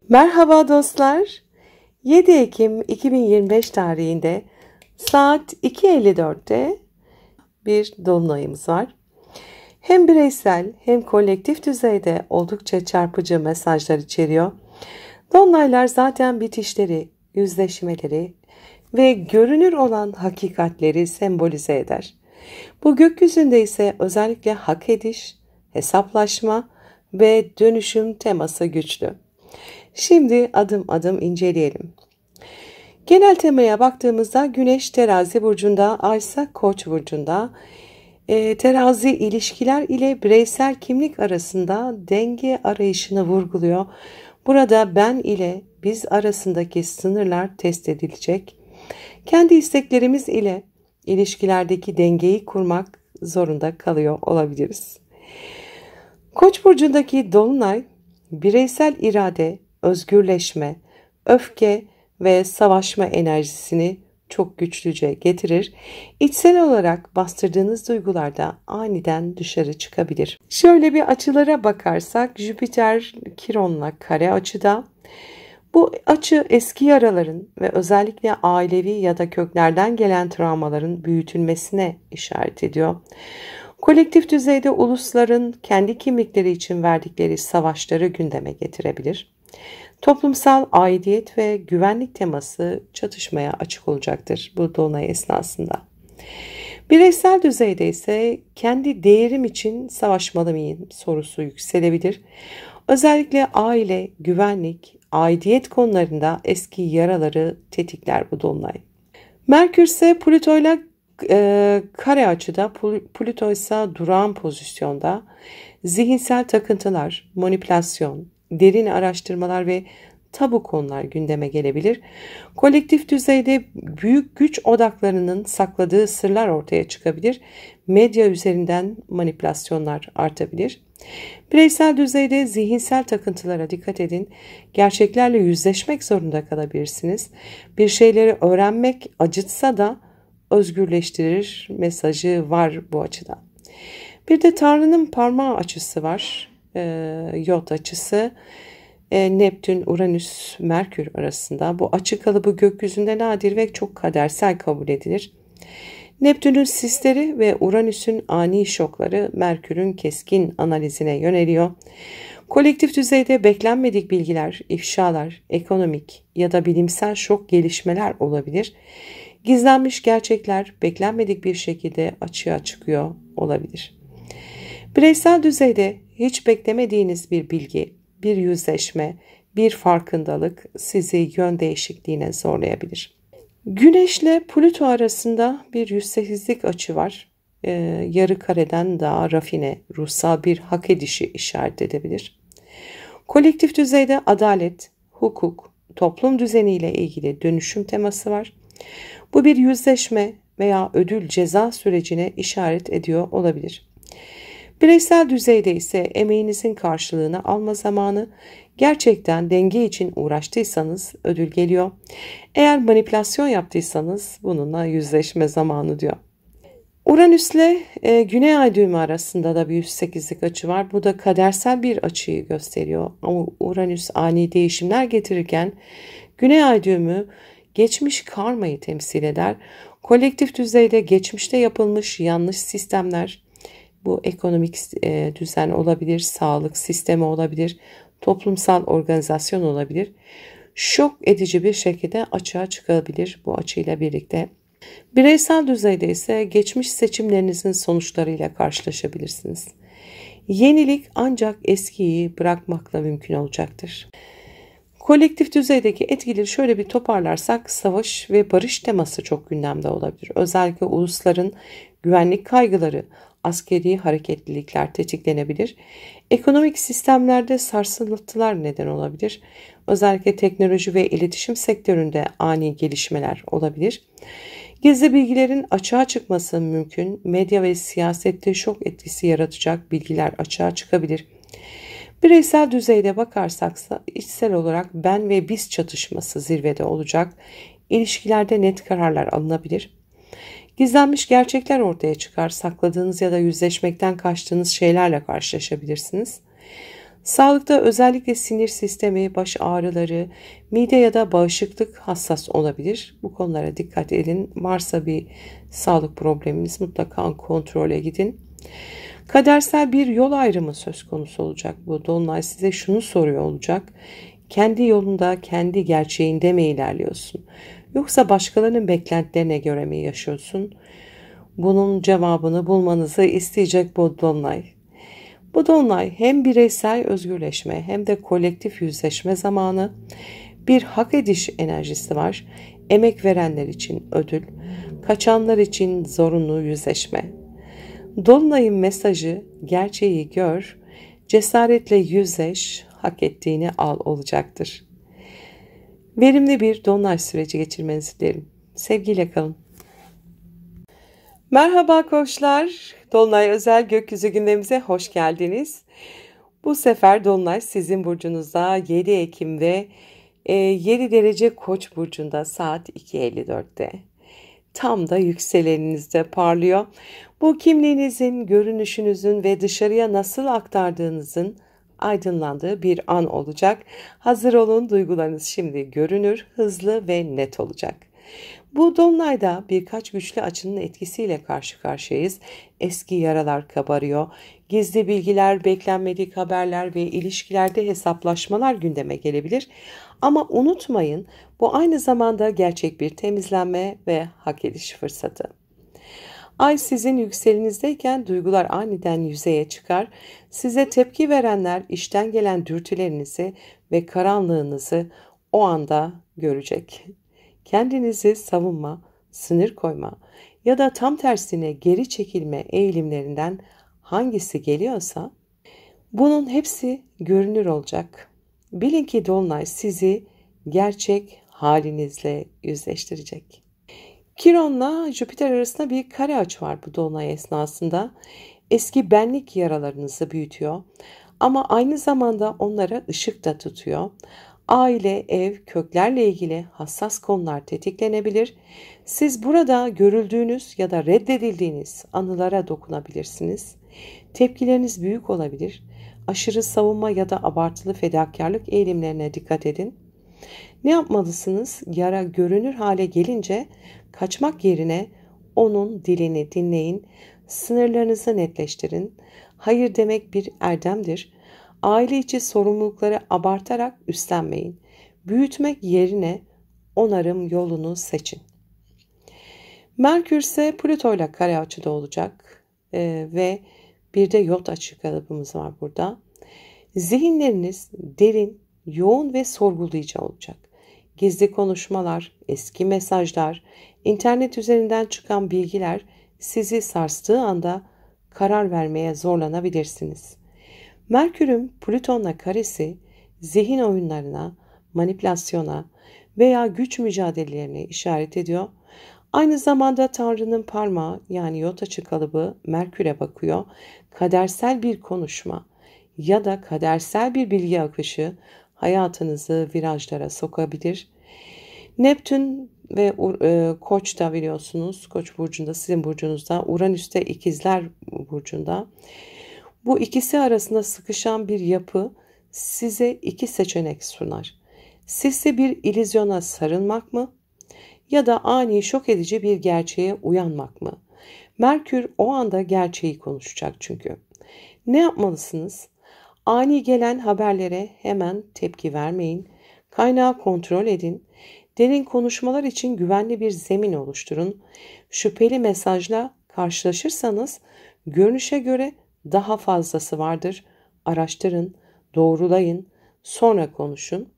Merhaba dostlar. 7 Ekim 2025 tarihinde saat 2.54'te bir dolunayımız var. Hem bireysel hem kolektif düzeyde oldukça çarpıcı mesajlar içeriyor. Dolunaylar zaten bitişleri, yüzleşmeleri ve görünür olan hakikatleri sembolize eder. Bu gökyüzünde ise özellikle hak ediş, hesaplaşma ve dönüşüm teması güçlü. Şimdi adım adım inceleyelim. Genel temaya baktığımızda Güneş Terazi burcunda, Ay ise Koç burcunda. Terazi ilişkiler ile bireysel kimlik arasında denge arayışını vurguluyor. Burada ben ile biz arasındaki sınırlar test edilecek. Kendi isteklerimiz ile ilişkilerdeki dengeyi kurmak zorunda kalıyor olabiliriz. Koç burcundaki dolunay bireysel irade, özgürleşme, öfke ve savaşma enerjisini çok güçlüce getirir. İçsel olarak bastırdığınız duygularda aniden dışarı çıkabilir. Şöyle bir açılara bakarsak Jüpiter Kiron'la kare açıda. Bu açı eski yaraların ve özellikle ailevi ya da köklerden gelen travmaların büyütülmesine işaret ediyor. Kolektif düzeyde ulusların kendi kimlikleri için verdikleri savaşları gündeme getirebilir. Toplumsal aidiyet ve güvenlik teması çatışmaya açık olacaktır bu dolunay esnasında. Bireysel düzeyde ise kendi değerim için savaşmalı mıyım sorusu yükselebilir. Özellikle aile, güvenlik, aidiyet konularında eski yaraları tetikler bu dolunay. Merkür ise Plüto'yla kare açıda, Plüto ise durağan pozisyonda. Zihinsel takıntılar, manipülasyon, derin araştırmalar ve tabu konular gündeme gelebilir. Kolektif düzeyde büyük güç odaklarının sakladığı sırlar ortaya çıkabilir. Medya üzerinden manipülasyonlar artabilir. Bireysel düzeyde zihinsel takıntılara dikkat edin. Gerçeklerle yüzleşmek zorunda kalabilirsiniz. Bir şeyleri öğrenmek acıtsa da özgürleştirir mesajı var bu açıdan. Bir de Tanrı'nın parmağı açısı var. Yod açısı. Neptün, Uranüs, Merkür arasında. Bu açı kalıbı gökyüzünde nadir ve çok kadersel kabul edilir. Neptün'ün sisleri ve Uranüs'ün ani şokları Merkür'ün keskin analizine yöneliyor. Kolektif düzeyde beklenmedik bilgiler, ifşalar, ekonomik ya da bilimsel şok gelişmeler olabilir. Gizlenmiş gerçekler beklenmedik bir şekilde açığa çıkıyor olabilir. Bireysel düzeyde hiç beklemediğiniz bir bilgi, bir yüzleşme, bir farkındalık sizi yön değişikliğine zorlayabilir. Güneşle Plüto arasında bir yüzsizlik açı var. Yarı kareden daha rafine, ruhsal bir hak edişi işaret edebilir. Kolektif düzeyde adalet, hukuk, toplum düzeniyle ilgili dönüşüm teması var. Bu bir yüzleşme veya ödül ceza sürecine işaret ediyor olabilir. Bireysel düzeyde ise emeğinizin karşılığını alma zamanı, gerçekten denge için uğraştıysanız ödül geliyor. Eğer manipülasyon yaptıysanız bununla yüzleşme zamanı diyor. Uranüs'le Güney Ay düğümü arasında da bir 108'lik açı var. Bu da kadersel bir açıyı gösteriyor. Ama Uranüs ani değişimler getirirken Güney Ay düğümü geçmiş karmayı temsil eder. Kolektif düzeyde geçmişte yapılmış yanlış sistemler, bu ekonomik düzen olabilir, sağlık sistemi olabilir, toplumsal organizasyon olabilir. Şok edici bir şekilde açığa çıkabilir bu açıyla birlikte. Bireysel düzeyde ise geçmiş seçimlerinizin sonuçlarıyla karşılaşabilirsiniz. Yenilik ancak eskiyi bırakmakla mümkün olacaktır. Kolektif düzeydeki etkileri şöyle bir toparlarsak savaş ve barış teması çok gündemde olabilir. Özellikle ulusların güvenlik kaygıları, askeri hareketlilikler tetiklenebilir. Ekonomik sistemlerde sarsıntılar neden olabilir. Özellikle teknoloji ve iletişim sektöründe ani gelişmeler olabilir. Gizli bilgilerin açığa çıkması mümkün. Medya ve siyasette şok etkisi yaratacak bilgiler açığa çıkabilir. Bireysel düzeyde bakarsak içsel olarak ben ve biz çatışması zirvede olacak. İlişkilerde net kararlar alınabilir. Gizlenmiş gerçekler ortaya çıkar. Sakladığınız ya da yüzleşmekten kaçtığınız şeylerle karşılaşabilirsiniz. Sağlıkta özellikle sinir sistemi, baş ağrıları, mide ya da bağışıklık hassas olabilir. Bu konulara dikkat edin. Varsa bir sağlık probleminiz mutlaka kontrole gidin. Kadersel bir yol ayrımı söz konusu olacak. Bu dolunay size şunu soruyor olacak. Kendi yolunda, kendi gerçeğinde mi ilerliyorsun? Yoksa başkalarının beklentilerine göre mi yaşıyorsun? Bunun cevabını bulmanızı isteyecek bu dolunay. Bu dolunay hem bireysel özgürleşme hem de kolektif yüzleşme zamanı. Bir hak ediş enerjisi var. Emek verenler için ödül, kaçanlar için zorunlu yüzleşme. Dolunayın mesajı gerçeği gör, cesaretle yüzleş, hak ettiğini al olacaktır. Verimli bir dolunay süreci geçirmenizi dilerim. Sevgiyle kalın. Merhaba koçlar, dolunay özel gökyüzü gündemimize hoş geldiniz. Bu sefer dolunay sizin burcunuzda 7 Ekim'de 7 derece Koç burcunda saat 2.54'te. Tam da yükseleninizde parlıyor. Bu kimliğinizin, görünüşünüzün ve dışarıya nasıl aktardığınızın aydınlandığı bir an olacak. Hazır olun, duygularınız şimdi görünür, hızlı ve net olacak. Bu dolunayda birkaç güçlü açının etkisiyle karşı karşıyayız. Eski yaralar kabarıyor. Gizli bilgiler, beklenmedik haberler ve ilişkilerde hesaplaşmalar gündeme gelebilir. Ama unutmayın, bu aynı zamanda gerçek bir temizlenme ve hak ediş fırsatı. Ay sizin yükselenizdeyken duygular aniden yüzeye çıkar. Size tepki verenler işten gelen dürtülerinizi ve karanlığınızı o anda görecek. Kendinizi savunma, sınır koyma ya da tam tersine geri çekilme eğilimlerinden hangisi geliyorsa bunun hepsi görünür olacak. Bilin ki dolunay sizi gerçek halinizle yüzleştirecek. Kiron'la Jüpiter arasında bir kare açı var bu dolunay esnasında. Eski benlik yaralarınızı büyütüyor ama aynı zamanda onlara ışık da tutuyor. Aile, ev, köklerle ilgili hassas konular tetiklenebilir. Siz burada görüldüğünüz ya da reddedildiğiniz anılara dokunabilirsiniz. Tepkileriniz büyük olabilir. Aşırı savunma ya da abartılı fedakarlık eğilimlerine dikkat edin. Ne yapmalısınız? Yara görünür hale gelince kaçmak yerine onun dilini dinleyin, sınırlarınızı netleştirin. Hayır demek bir erdemdir. Aile içi sorumlulukları abartarak üstlenmeyin. Büyütmek yerine onarım yolunu seçin. Merkür ise Plüto ile kare açıda olacak ve bir de yot açı kalıbımız var burada. Zihinleriniz derin, yoğun ve sorgulayıcı olacak. Gizli konuşmalar, eski mesajlar, internet üzerinden çıkan bilgiler sizi sarstığı anda karar vermeye zorlanabilirsiniz. Merkür'ün Plüton'la karesi zihin oyunlarına, manipülasyona veya güç mücadelelerine işaret ediyor. Aynı zamanda Tanrı'nın parmağı yani yot açı kalıbı Merkür'e bakıyor. Kadersel bir konuşma ya da kadersel bir bilgi akışı hayatınızı virajlara sokabilir. Neptün ve Koç da biliyorsunuz. Koç burcunda, sizin burcunuzda. Uranüs'te İkizler burcunda. Bu ikisi arasında sıkışan bir yapı size iki seçenek sunar. Sizse bir illüzyona sarılmak mı ya da ani şok edici bir gerçeğe uyanmak mı? Merkür o anda gerçeği konuşacak çünkü. Ne yapmalısınız? Ani gelen haberlere hemen tepki vermeyin. Kaynağı kontrol edin. Derin konuşmalar için güvenli bir zemin oluşturun. Şüpheli mesajla karşılaşırsanız görünüşe göre daha fazlası vardır. Araştırın, doğrulayın, sonra konuşun.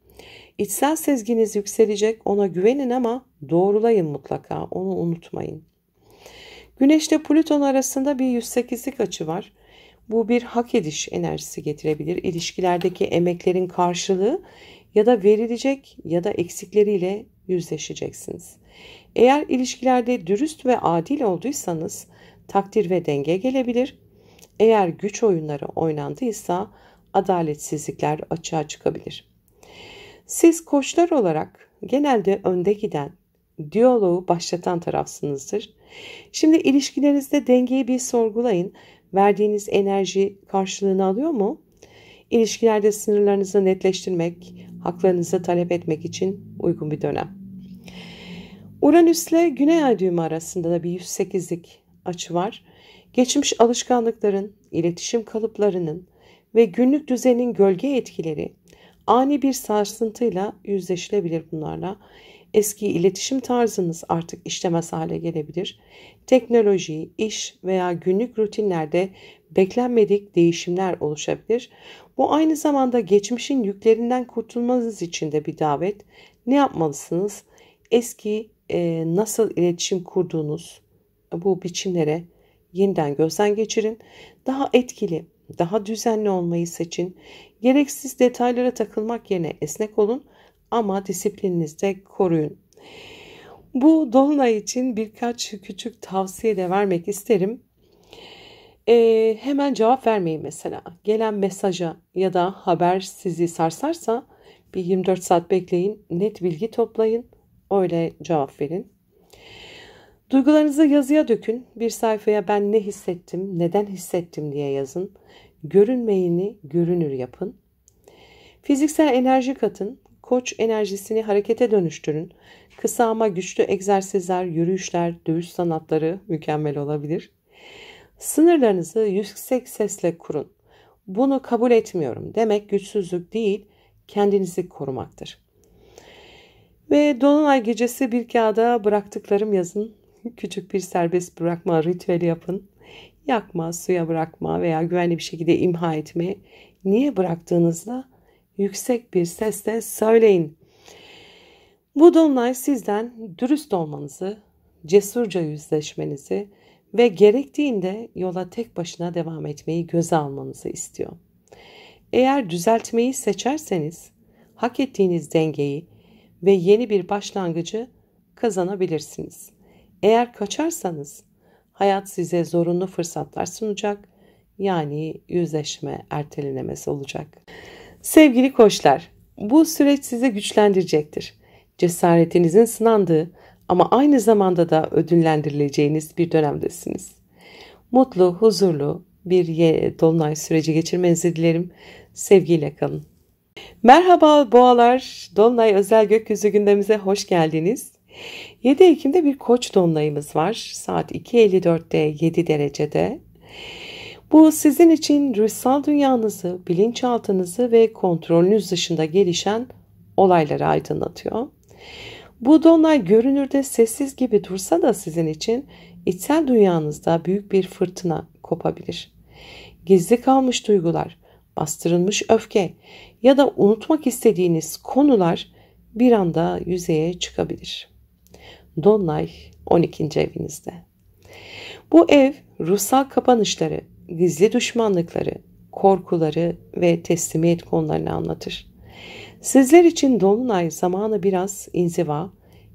İçsel sezginiz yükselecek, ona güvenin ama doğrulayın mutlaka, onu unutmayın. Güneşle Plüton arasında bir 108'lik açı var. Bu bir hak ediş enerjisi getirebilir. İlişkilerdeki emeklerin karşılığı ya da verilecek ya da eksikleriyle yüzleşeceksiniz. Eğer ilişkilerde dürüst ve adil olduysanız takdir ve denge gelebilir. Eğer güç oyunları oynandıysa adaletsizlikler açığa çıkabilir. Siz koçlar olarak genelde önde giden, diyaloğu başlatan tarafsınızdır. Şimdi ilişkilerinizde dengeyi bir sorgulayın. Verdiğiniz enerji karşılığını alıyor mu? İlişkilerde sınırlarınızı netleştirmek, haklarınızı talep etmek için uygun bir dönem. Uranüs'le Güney Ay düğümü arasında da bir 108'lik açı var. Geçmiş alışkanlıkların, iletişim kalıplarının ve günlük düzenin gölge etkileri ani bir sarsıntıyla yüzleşilebilir bunlarla. Eski iletişim tarzınız artık işlemez hale gelebilir. Teknoloji, iş veya günlük rutinlerde beklenmedik değişimler oluşabilir. Bu aynı zamanda geçmişin yüklerinden kurtulmanız için de bir davet. Ne yapmalısınız? Eski nasıl iletişim kurduğunuz bu biçimlere yeniden gözden geçirin. Daha etkili, daha düzenli olmayı seçin. Gereksiz detaylara takılmak yerine esnek olun ama disiplininizi de koruyun. Bu dolunay için birkaç küçük tavsiye de vermek isterim. Hemen cevap vermeyin mesela. Gelen mesaja ya da haber sizi sarsarsa bir 24 saat bekleyin, net bilgi toplayın, öyle cevap verin. Duygularınızı yazıya dökün. Bir sayfaya ben ne hissettim, neden hissettim diye yazın. Görünmeyeni görünür yapın. Fiziksel enerji katın. Koç enerjisini harekete dönüştürün. Kısa ama güçlü egzersizler, yürüyüşler, dövüş sanatları mükemmel olabilir. Sınırlarınızı yüksek sesle kurun. Bunu kabul etmiyorum demek güçsüzlük değil, kendinizi korumaktır. Ve dolunay gecesi bir kağıda bıraktıklarım yazın. Küçük bir serbest bırakma ritüeli yapın. Yakma, suya bırakma veya güvenli bir şekilde imha etme. Niye bıraktığınızda yüksek bir sesle söyleyin. Bu dolunay sizden dürüst olmanızı, cesurca yüzleşmenizi ve gerektiğinde yola tek başına devam etmeyi göze almanızı istiyor. Eğer düzeltmeyi seçerseniz hak ettiğiniz dengeyi ve yeni bir başlangıcı kazanabilirsiniz. Eğer kaçarsanız hayat size zorunlu fırsatlar sunacak, yani yüzleşme ertelenemesi olacak. Sevgili koçlar, bu süreç sizi güçlendirecektir. Cesaretinizin sınandığı ama aynı zamanda da ödüllendirileceğiniz bir dönemdesiniz. Mutlu, huzurlu bir dolunay süreci geçirmenizi dilerim. Sevgiyle kalın. Merhaba boğalar, dolunay özel gökyüzü gündemimize hoş geldiniz. 7 Ekim'de bir koç dolunayımız var. Saat 2.54'te 7 derecede. Bu sizin için ruhsal dünyanızı, bilinçaltınızı ve kontrolünüz dışında gelişen olayları aydınlatıyor. Bu dolunay görünürde sessiz gibi dursa da sizin için içsel dünyanızda büyük bir fırtına kopabilir. Gizli kalmış duygular, bastırılmış öfke ya da unutmak istediğiniz konular bir anda yüzeye çıkabilir. Dolunay 12. evinizde. Bu ev ruhsal kapanışları, gizli düşmanlıkları, korkuları ve teslimiyet konularını anlatır. Sizler için dolunay zamanı biraz inziva,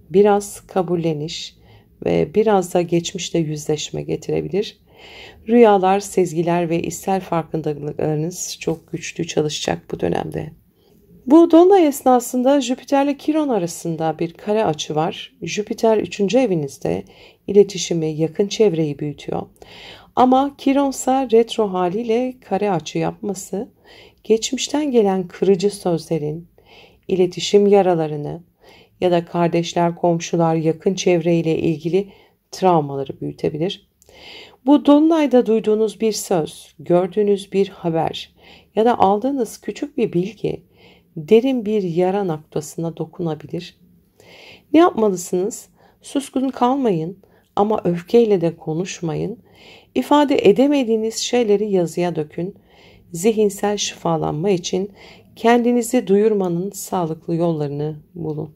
biraz kabulleniş ve biraz da geçmişle yüzleşme getirebilir. Rüyalar, sezgiler ve içsel farkındalıklarınız çok güçlü çalışacak bu dönemde. Bu dolunay esnasında Jüpiter ile Kiron arasında bir kare açı var. Jüpiter 3. evinizde iletişimi, yakın çevreyi büyütüyor. Ama Kiron ise retro haliyle kare açı yapması, geçmişten gelen kırıcı sözlerin, iletişim yaralarını ya da kardeşler, komşular, yakın çevreyle ilgili travmaları büyütebilir. Bu dolunayda duyduğunuz bir söz, gördüğünüz bir haber ya da aldığınız küçük bir bilgi derin bir yara noktasına dokunabilir. Ne yapmalısınız? Suskun kalmayın ama öfkeyle de konuşmayın. İfade edemediğiniz şeyleri yazıya dökün. Zihinsel şifalanma için kendinizi duyurmanın sağlıklı yollarını bulun.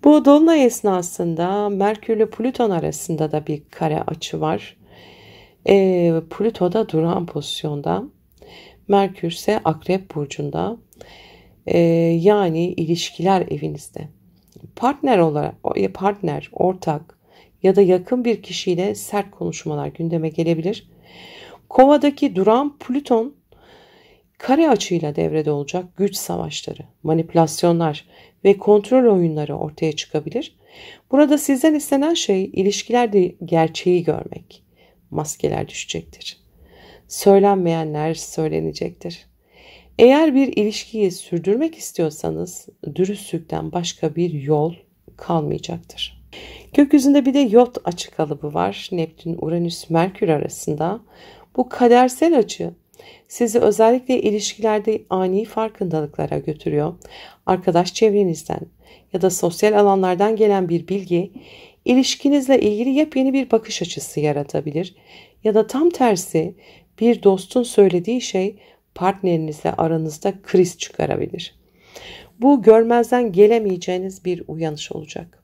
Bu dolunay esnasında Merkür ile Plüton arasında da bir kare açı var. Plüto da duran pozisyonda. Merkür ise Akrep burcunda. Yani ilişkiler evinizde. Partner, ortak ya da yakın bir kişiyle sert konuşmalar gündeme gelebilir. Kovadaki duran Plüton kare açıyla devrede olacak güç savaşları, manipülasyonlar ve kontrol oyunları ortaya çıkabilir. Burada sizden istenen şey ilişkilerde gerçeği görmek. Maskeler düşecektir. Söylenmeyenler söylenecektir. Eğer bir ilişkiyi sürdürmek istiyorsanız dürüstlükten başka bir yol kalmayacaktır. Gökyüzünde bir de yot açı kalıbı var. Neptün, Uranüs, Merkür arasında. Bu kadersel açı sizi özellikle ilişkilerde ani farkındalıklara götürüyor. Arkadaş çevrenizden ya da sosyal alanlardan gelen bir bilgi ilişkinizle ilgili yepyeni bir bakış açısı yaratabilir. Ya da tam tersi bir dostun söylediği şey partnerinizle aranızda kriz çıkarabilir. Bu görmezden gelemeyeceğiniz bir uyanış olacak.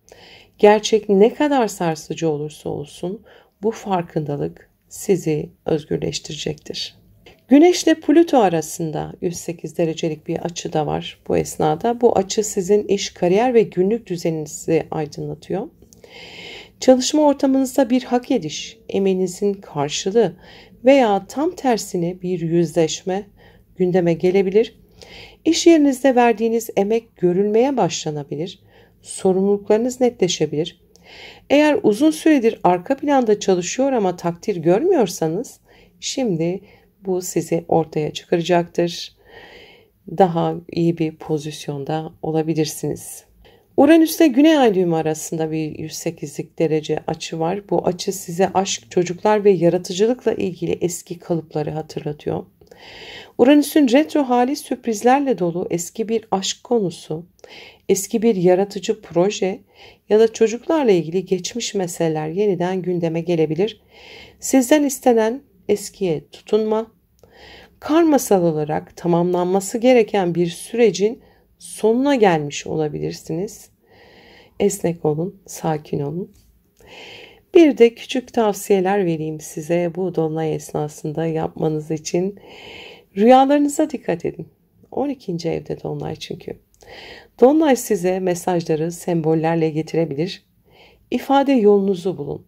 Gerçek ne kadar sarsıcı olursa olsun bu farkındalık sizi özgürleştirecektir. Güneş ile Plüto arasında 108 derecelik bir açı da var bu esnada. Bu açı sizin iş, kariyer ve günlük düzeninizi aydınlatıyor. Çalışma ortamınızda bir hak ediş, emeğinizin karşılığı veya tam tersine bir yüzleşme gündeme gelebilir. İş yerinizde verdiğiniz emek görülmeye başlanabilir. Sorumluluklarınız netleşebilir. Eğer uzun süredir arka planda çalışıyor ama takdir görmüyorsanız şimdi bu sizi ortaya çıkaracaktır. Daha iyi bir pozisyonda olabilirsiniz. Uranüs ile Güney Ay düğümü arasında bir 108'lik derece açı var. Bu açı size aşk, çocuklar ve yaratıcılıkla ilgili eski kalıpları hatırlatıyor. Uranüs'ün retro hali sürprizlerle dolu eski bir aşk konusu, eski bir yaratıcı proje ya da çocuklarla ilgili geçmiş meseleler yeniden gündeme gelebilir. Sizden istenen eskiye tutunma, karmasal olarak tamamlanması gereken bir sürecin sonuna gelmiş olabilirsiniz. Esnek olun, sakin olun. Bir de küçük tavsiyeler vereyim size bu dolunay esnasında yapmanız için. Rüyalarınıza dikkat edin. 12. evde dolunay çünkü. Dolunay size mesajları sembollerle getirebilir. İfade yolunuzu bulun.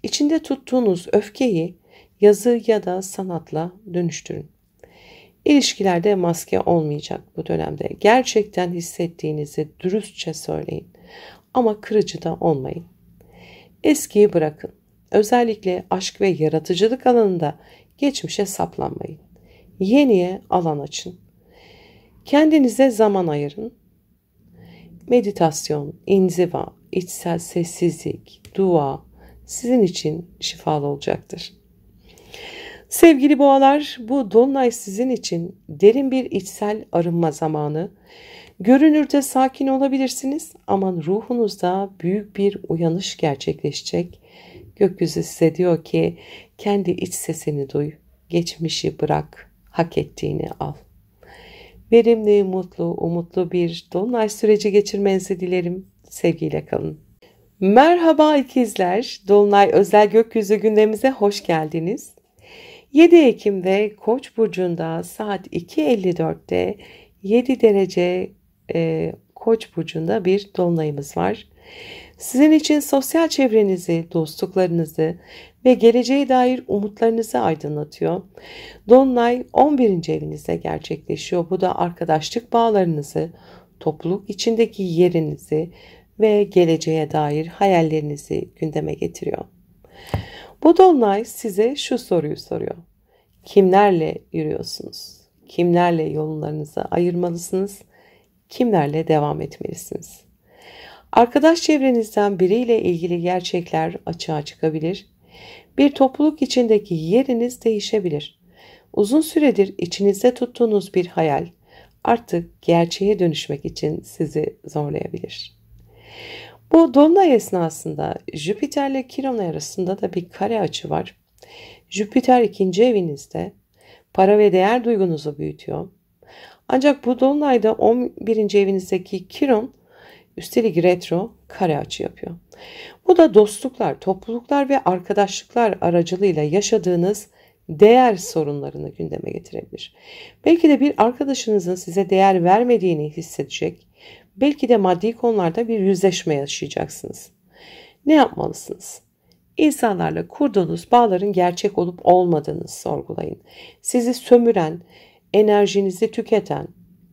İçinde tuttuğunuz öfkeyi yazı ya da sanatla dönüştürün. İlişkilerde maske olmayacak bu dönemde. Gerçekten hissettiğinizi dürüstçe söyleyin. Ama kırıcı da olmayın. Eskiyi bırakın. Özellikle aşk ve yaratıcılık alanında geçmişe saplanmayın. Yeniye alan açın. Kendinize zaman ayırın. Meditasyon, inziva, içsel sessizlik, dua sizin için şifalı olacaktır. Sevgili boğalar, bu dolunay sizin için derin bir içsel arınma zamanı. Görünürde sakin olabilirsiniz ama ruhunuzda büyük bir uyanış gerçekleşecek. Gökyüzü size diyor ki kendi iç sesini duy, geçmişi bırak, hak ettiğini al. Verimli, mutlu, umutlu bir dolunay süreci geçirmenizi dilerim. Sevgiyle kalın. Merhaba ikizler, dolunay özel gökyüzü gündemimize hoş geldiniz. 7 Ekim'de Koç burcunda saat 2.54'te 7 derece Koç burcunda bir dolunayımız var. Sizin için sosyal çevrenizi, dostluklarınızı ve geleceğe dair umutlarınızı aydınlatıyor. Dolunay 11. evinizde gerçekleşiyor. Bu da arkadaşlık bağlarınızı, topluluk içindeki yerinizi ve geleceğe dair hayallerinizi gündeme getiriyor. Bu dolunay size şu soruyu soruyor. Kimlerle yürüyorsunuz? Kimlerle yollarınızı ayırmalısınız? Kimlerle devam etmelisiniz? Arkadaş çevrenizden biriyle ilgili gerçekler açığa çıkabilir. Bir topluluk içindeki yeriniz değişebilir. Uzun süredir içinizde tuttuğunuz bir hayal artık gerçeğe dönüşmek için sizi zorlayabilir. Bu dolunay esnasında Jüpiter ile Kiron arasında da bir kare açı var. Jüpiter 2. evinizde para ve değer duygunuzu büyütüyor. Ancak bu dolunayda 11. evinizdeki Kiron üstelik retro kare açı yapıyor. Bu da dostluklar, topluluklar ve arkadaşlıklar aracılığıyla yaşadığınız değer sorunlarını gündeme getirebilir. Belki de bir arkadaşınızın size değer vermediğini hissedecek. Belki de maddi konularda bir yüzleşme yaşayacaksınız. Ne yapmalısınız? İnsanlarla kurduğunuz bağların gerçek olup olmadığını sorgulayın. Sizi sömüren, enerjinizi tüketen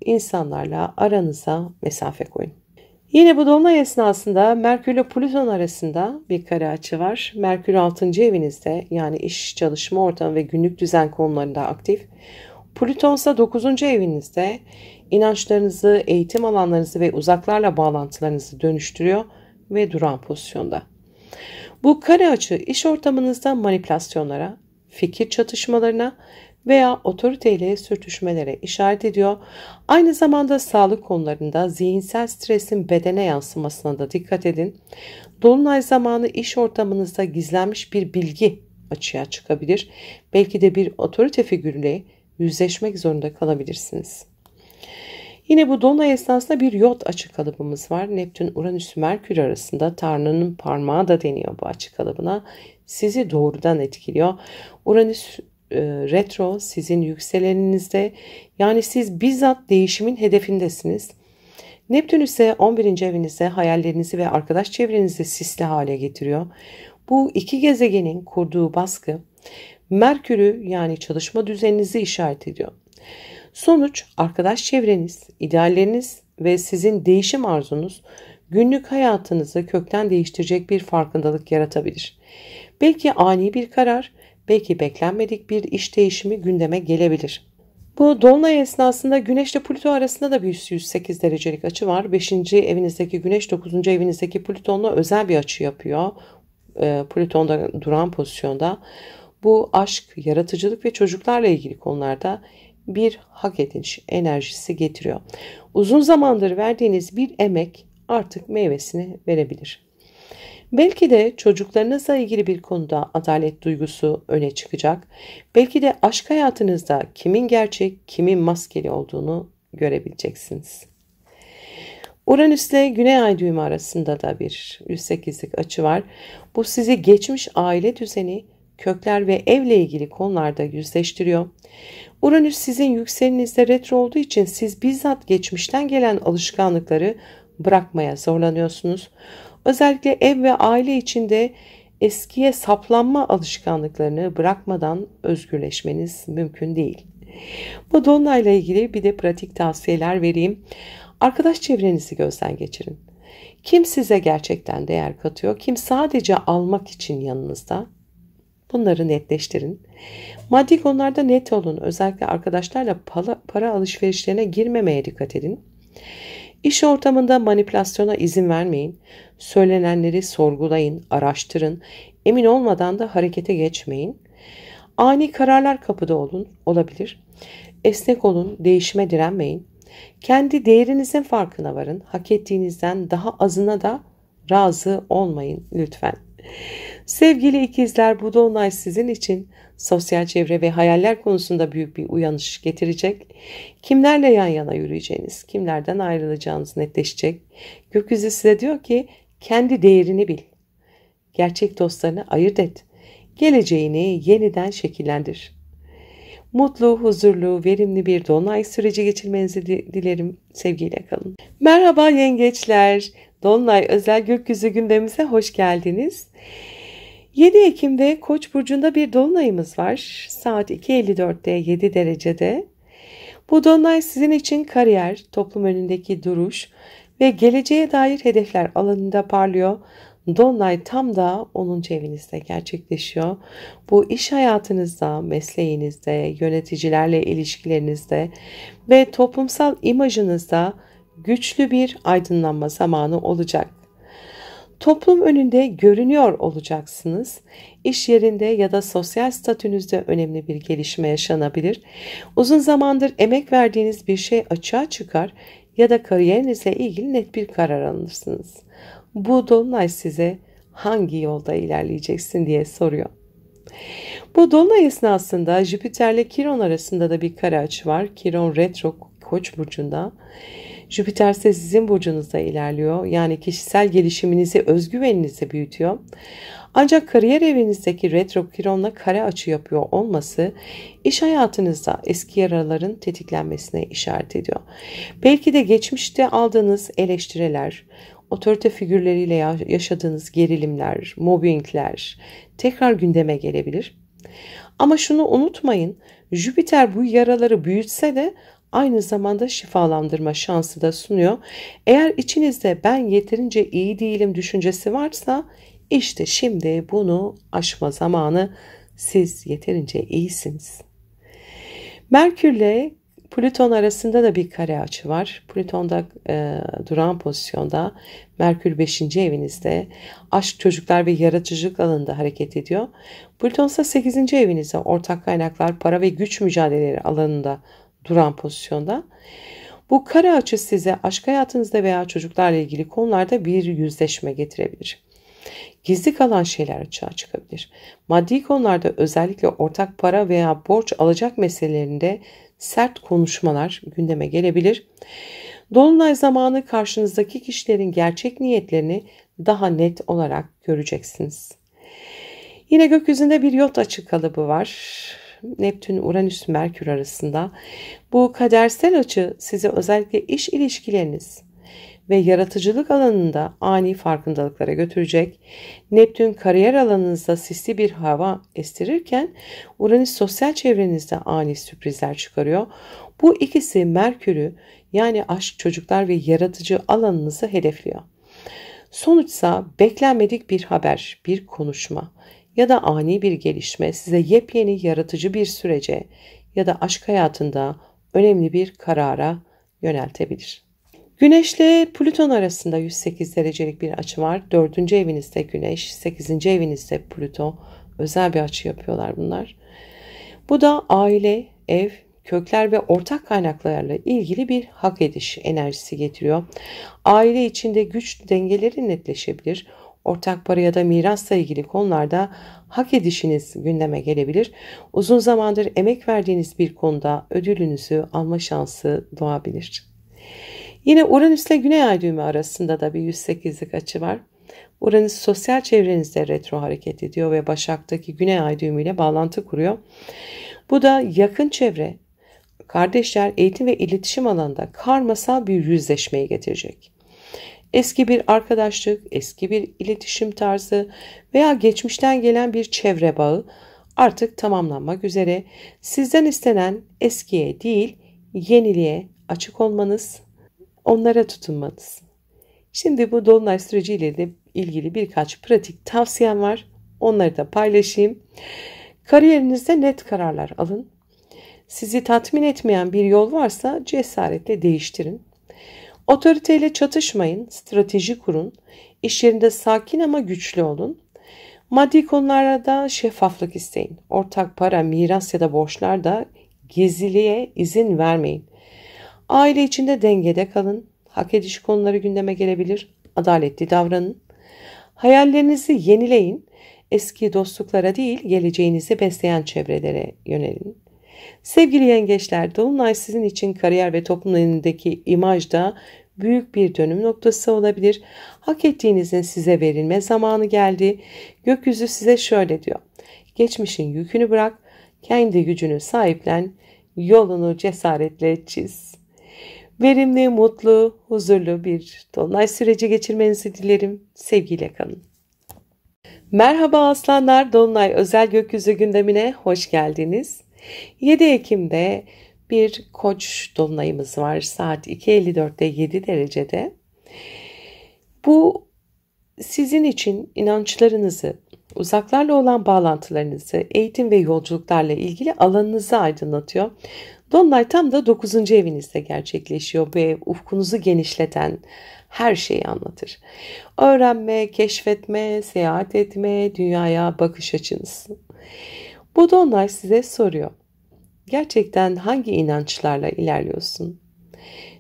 insanlarla aranıza mesafe koyun. Yine bu dolunay esnasında Merkür ile Plüton arasında bir kare açı var. Merkür 6. evinizde, yani iş, çalışma ortamı ve günlük düzen konularında aktif. Plüton ise 9. evinizde inançlarınızı, eğitim alanlarınızı ve uzaklarla bağlantılarınızı dönüştürüyor ve duran pozisyonda. Bu kare açı iş ortamınızda manipülasyonlara, fikir çatışmalarına veya otoriteyle sürtüşmelere işaret ediyor. Aynı zamanda sağlık konularında zihinsel stresin bedene yansımasına da dikkat edin. Dolunay zamanı iş ortamınızda gizlenmiş bir bilgi açığa çıkabilir. Belki de bir otorite figürüyle yüzleşmek zorunda kalabilirsiniz. Yine bu dolunay esnasında bir yod açı kalıbımız var. Neptün, Uranüs, Merkür arasında Tanrı'nın parmağı da deniyor bu açı kalıbına. Sizi doğrudan etkiliyor. Uranüs retro sizin yükseleninizde, yani siz bizzat değişimin hedefindesiniz. Neptün ise 11. evinizde hayallerinizi ve arkadaş çevrenizi sisli hale getiriyor. Bu iki gezegenin kurduğu baskı Merkür'ü, yani çalışma düzeninizi işaret ediyor. Sonuç, arkadaş çevreniz, idealleriniz ve sizin değişim arzunuz günlük hayatınızı kökten değiştirecek bir farkındalık yaratabilir. Belki ani bir karar, belki beklenmedik bir iş değişimi gündeme gelebilir. Bu dolunay esnasında Güneş ile Plüto arasında da bir 108 derecelik açı var. 5. evinizdeki Güneş 9. evinizdeki Plüton'la özel bir açı yapıyor. Plüton'da duran pozisyonda. Bu aşk, yaratıcılık ve çocuklarla ilgili konularda bir hak ediliş enerjisi getiriyor. Uzun zamandır verdiğiniz bir emek artık meyvesini verebilir. Belki de çocuklarınızla ilgili bir konuda adalet duygusu öne çıkacak. Belki de aşk hayatınızda kimin gerçek, kimin maskeli olduğunu görebileceksiniz. Uranüs ile Güney Ay düğümü arasında da bir 108'lik açı var. Bu sizi geçmiş aile düzeni, kökler ve evle ilgili konularda yüzleştiriyor. Uranüs sizin yükselenizde retro olduğu için siz bizzat geçmişten gelen alışkanlıkları bırakmaya zorlanıyorsunuz. Özellikle ev ve aile içinde eskiye saplanma alışkanlıklarını bırakmadan özgürleşmeniz mümkün değil. Bu dolunayla ilgili bir de pratik tavsiyeler vereyim. Arkadaş çevrenizi gözden geçirin. Kim size gerçekten değer katıyor, kim sadece almak için yanınızda? Bunları netleştirin. Maddi konularda net olun. Özellikle arkadaşlarla para alışverişlerine girmemeye dikkat edin. İş ortamında manipülasyona izin vermeyin. Söylenenleri sorgulayın, araştırın. Emin olmadan da harekete geçmeyin. Ani kararlar kapıda olabilir. Esnek olun, değişime direnmeyin. Kendi değerinizin farkına varın. Hak ettiğinizden daha azına da razı olmayın lütfen. Sevgili ikizler, bu dolunay sizin için sosyal çevre ve hayaller konusunda büyük bir uyanış getirecek. Kimlerle yan yana yürüyeceğiniz, kimlerden ayrılacağınız netleşecek. Gökyüzü size diyor ki kendi değerini bil. Gerçek dostlarını ayırt et. Geleceğini yeniden şekillendir. Mutlu, huzurlu, verimli bir dolunay süreci geçirmenizi dilerim. Sevgiyle kalın. Merhaba yengeçler. Dolunay özel gökyüzü gündemimize hoş geldiniz. 7 Ekim'de Koç burcunda bir dolunayımız var. Saat 2.54'te 7 derecede. Bu dolunay sizin için kariyer, toplum önündeki duruş ve geleceğe dair hedefler alanında parlıyor. Dolunay tam da 10. evinizde gerçekleşiyor. Bu iş hayatınızda, mesleğinizde, yöneticilerle ilişkilerinizde ve toplumsal imajınızda güçlü bir aydınlanma zamanı olacak. Toplum önünde görünüyor olacaksınız. İş yerinde ya da sosyal statünüzde önemli bir gelişme yaşanabilir. Uzun zamandır emek verdiğiniz bir şey açığa çıkar ya da kariyerinizle ilgili net bir karar alırsınız. Bu dolunay size hangi yolda ilerleyeceksin diye soruyor. Bu dolunay esnasında Jüpiter ile Kiron arasında da bir kare açı var. Kiron retro Koç burcunda. Jüpiter ise sizin burcunuzda ilerliyor. Yani kişisel gelişiminizi, özgüveninizi büyütüyor. Ancak kariyer evinizdeki retro Kiron'la kare açı yapıyor olması iş hayatınızda eski yaraların tetiklenmesine işaret ediyor. Belki de geçmişte aldığınız eleştiriler, otorite figürleriyle yaşadığınız gerilimler, mobbingler tekrar gündeme gelebilir. Ama şunu unutmayın, Jüpiter bu yaraları büyütse de aynı zamanda şifalandırma şansı da sunuyor. Eğer içinizde ben yeterince iyi değilim düşüncesi varsa işte şimdi bunu aşma zamanı, siz yeterince iyisiniz. Merkürle Plüton arasında da bir kare açı var. Plüton'da duran pozisyonda, Merkür 5. evinizde, aşk, çocuklar ve yaratıcılık alanında hareket ediyor. Plüton ise 8. evinizde, ortak kaynaklar, para ve güç mücadeleleri alanında duran pozisyonda. Bu kare açı size aşk hayatınızda veya çocuklarla ilgili konularda bir yüzleşme getirebilir. Gizli kalan şeyler açığa çıkabilir. Maddi konularda, özellikle ortak para veya borç alacak meselelerinde sert konuşmalar gündeme gelebilir. Dolunay zamanı karşınızdaki kişilerin gerçek niyetlerini daha net olarak göreceksiniz. Yine gökyüzünde bir yot açı kalıbı var. Neptün, Uranüs, Merkür arasında. Bu kadersel açı sizi özellikle iş ilişkileriniz ve yaratıcılık alanında ani farkındalıklara götürecek. Neptün kariyer alanınızda sisli bir hava estirirken Uranüs sosyal çevrenizde ani sürprizler çıkarıyor. Bu ikisi Merkür'ü, yani aşk, çocuklar ve yaratıcı alanınızı hedefliyor. Sonuçsa beklenmedik bir haber, bir konuşma ya da ani bir gelişme size yepyeni yaratıcı bir sürece ya da aşk hayatında önemli bir karara yöneltebilir. Güneşle Plüton arasında 108 derecelik bir açı var. 4. evinizde Güneş, 8. evinizde Plüto. Özel bir açı yapıyorlar bunlar. Bu da aile, ev, kökler ve ortak kaynaklarla ilgili bir hak ediş enerjisi getiriyor. Aile içinde güç dengeleri netleşebilir. Ortak para ya da mirasla ilgili konularda hak edişiniz gündeme gelebilir. Uzun zamandır emek verdiğiniz bir konuda ödülünüzü alma şansı doğabilir. Yine Uranüs ile Güney Ay düğümü arasında da bir 108'lik açı var. Uranüs sosyal çevrenizde retro hareket ediyor ve Başak'taki Güney Ay düğümü ile bağlantı kuruyor. Bu da yakın çevre, kardeşler, eğitim ve iletişim alanında karmasal bir yüzleşmeyi getirecek. Eski bir arkadaşlık, eski bir iletişim tarzı veya geçmişten gelen bir çevre bağı artık tamamlanmak üzere. Sizden istenen eskiye değil, yeniliğe açık olmanız, onlara tutunmanız. Şimdi bu dolunay süreciyle de ilgili birkaç pratik tavsiyem var. Onları da paylaşayım. Kariyerinizde net kararlar alın. Sizi tatmin etmeyen bir yol varsa cesaretle değiştirin. Otoriteyle çatışmayın, strateji kurun. İş yerinde sakin ama güçlü olun. Maddi konularda şeffaflık isteyin. Ortak para, miras ya da borçlarda gizliliğe izin vermeyin. Aile içinde dengede kalın. Hak ediş konuları gündeme gelebilir. Adaletli davranın. Hayallerinizi yenileyin. Eski dostluklara değil, geleceğinizi besleyen çevrelere yönelin. Sevgili yengeçler, dolunay sizin için kariyer ve toplum önündeki imajda büyük bir dönüm noktası olabilir. Hak ettiğinizin size verilme zamanı geldi. Gökyüzü size şöyle diyor: geçmişin yükünü bırak, kendi gücünü sahiplen, yolunu cesaretle çiz. Verimli, mutlu, huzurlu bir dolunay süreci geçirmenizi dilerim. Sevgiyle kalın. Merhaba aslanlar, dolunay özel gökyüzü gündemine hoş geldiniz. 7 Ekim'de bir Koç dolunayımız var. Saat 2.54'te 7 derecede. Bu sizin için inançlarınızı, uzaklarla olan bağlantılarınızı, eğitim ve yolculuklarla ilgili alanınızı aydınlatıyor. Dolunay tam da 9. evinizde gerçekleşiyor ve ufkunuzu genişleten her şeyi anlatır. Öğrenme, keşfetme, seyahat etme, dünyaya bakış açınız. Bu dolunay size soruyor: gerçekten hangi inançlarla ilerliyorsun?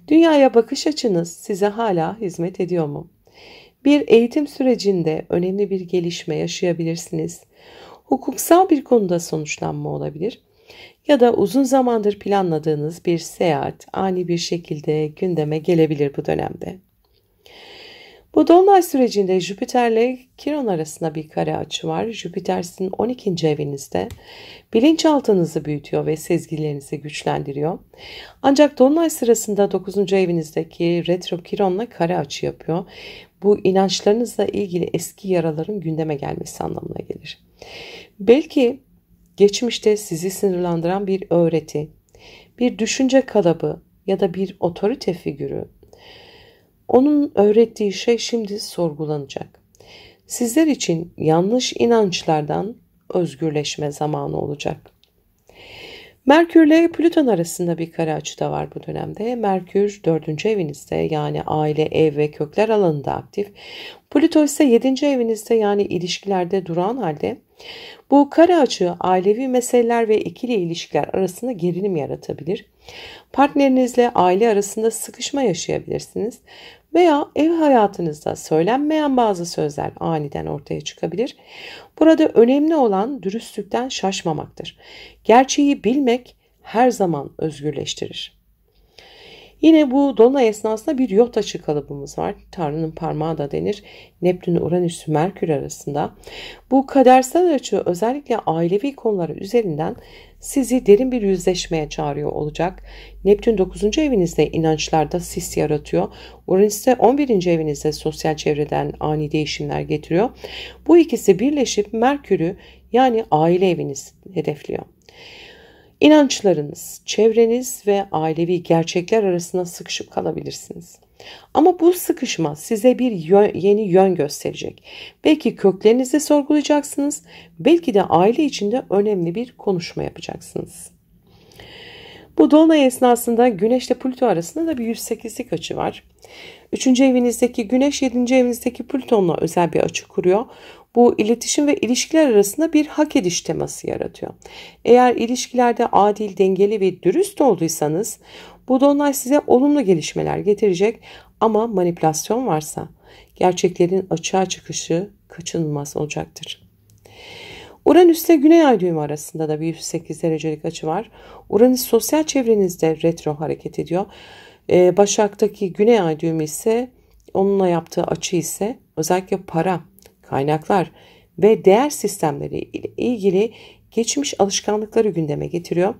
Dünyaya bakış açınız size hala hizmet ediyor mu? Bir eğitim sürecinde önemli bir gelişme yaşayabilirsiniz. Hukuksal bir konuda sonuçlanma olabilir. Ya da uzun zamandır planladığınız bir seyahat ani bir şekilde gündeme gelebilir bu dönemde. Bu dolunay sürecinde Jüpiter ile Kiron arasında bir kare açı var. Jüpiter sizin 12. evinizde. Bilinçaltınızı büyütüyor ve sezgilerinizi güçlendiriyor. Ancak dolunay sırasında 9. evinizdeki retro Kiron'la kare açı yapıyor. Bu inançlarınızla ilgili eski yaraların gündeme gelmesi anlamına gelir. Belki geçmişte sizi sınırlandıran bir öğreti, bir düşünce kalıbı ya da bir otorite figürü, onun öğrettiği şey şimdi sorgulanacak. Sizler için yanlış inançlardan özgürleşme zamanı olacak. Merkür ile Plüton arasında bir kare açı da var bu dönemde. Merkür 4. evinizde, yani aile, ev ve kökler alanında aktif. Plüto ise 7. evinizde, yani ilişkilerde duran halde. Bu kare açı ailevi meseleler ve ikili ilişkiler arasında gerilim yaratabilir. Partnerinizle aile arasında sıkışma yaşayabilirsiniz. Veya ev hayatınızda söylenmeyen bazı sözler aniden ortaya çıkabilir. Burada önemli olan dürüstlükten şaşmamaktır. Gerçeği bilmek her zaman özgürleştirir. Yine bu dolunay esnasında bir yot açı kalıbımız var. Tanrı'nın parmağı da denir. Neptün, Uranüs, Merkür arasında. Bu kadersel açı özellikle ailevi konuları üzerinden sizi derin bir yüzleşmeye çağırıyor olacak. Neptün 9. evinizde inançlarda sis yaratıyor. Uranüs de 11. evinizde sosyal çevreden ani değişimler getiriyor. Bu ikisi birleşip Merkür'ü, yani aile eviniz hedefliyor. İnançlarınız, çevreniz ve ailevi gerçekler arasında sıkışıp kalabilirsiniz. Ama bu sıkışma size bir yeni yön gösterecek. Belki köklerinizi sorgulayacaksınız, belki de aile içinde önemli bir konuşma yapacaksınız. Bu dolunay esnasında Güneş ile Plüto arasında da bir 108'lik açı var. 3. evinizdeki Güneş 7. evinizdeki Plüton'la özel bir açı kuruyor. Bu iletişim ve ilişkiler arasında bir hak ediş teması yaratıyor. Eğer ilişkilerde adil, dengeli ve dürüst olduysanız bu dolunay size olumlu gelişmeler getirecek, ama manipülasyon varsa gerçeklerin açığa çıkışı kaçınılmaz olacaktır. Uranüs ile Güney Ay düğümü arasında da bir 108 derecelik açı var. Uranüs sosyal çevrenizde retro hareket ediyor. Başak'taki Güney Ay düğümü ise, onunla yaptığı açı ise özellikle para, kaynaklar ve değer sistemleri ile ilgili geçmiş alışkanlıkları gündeme getiriyor.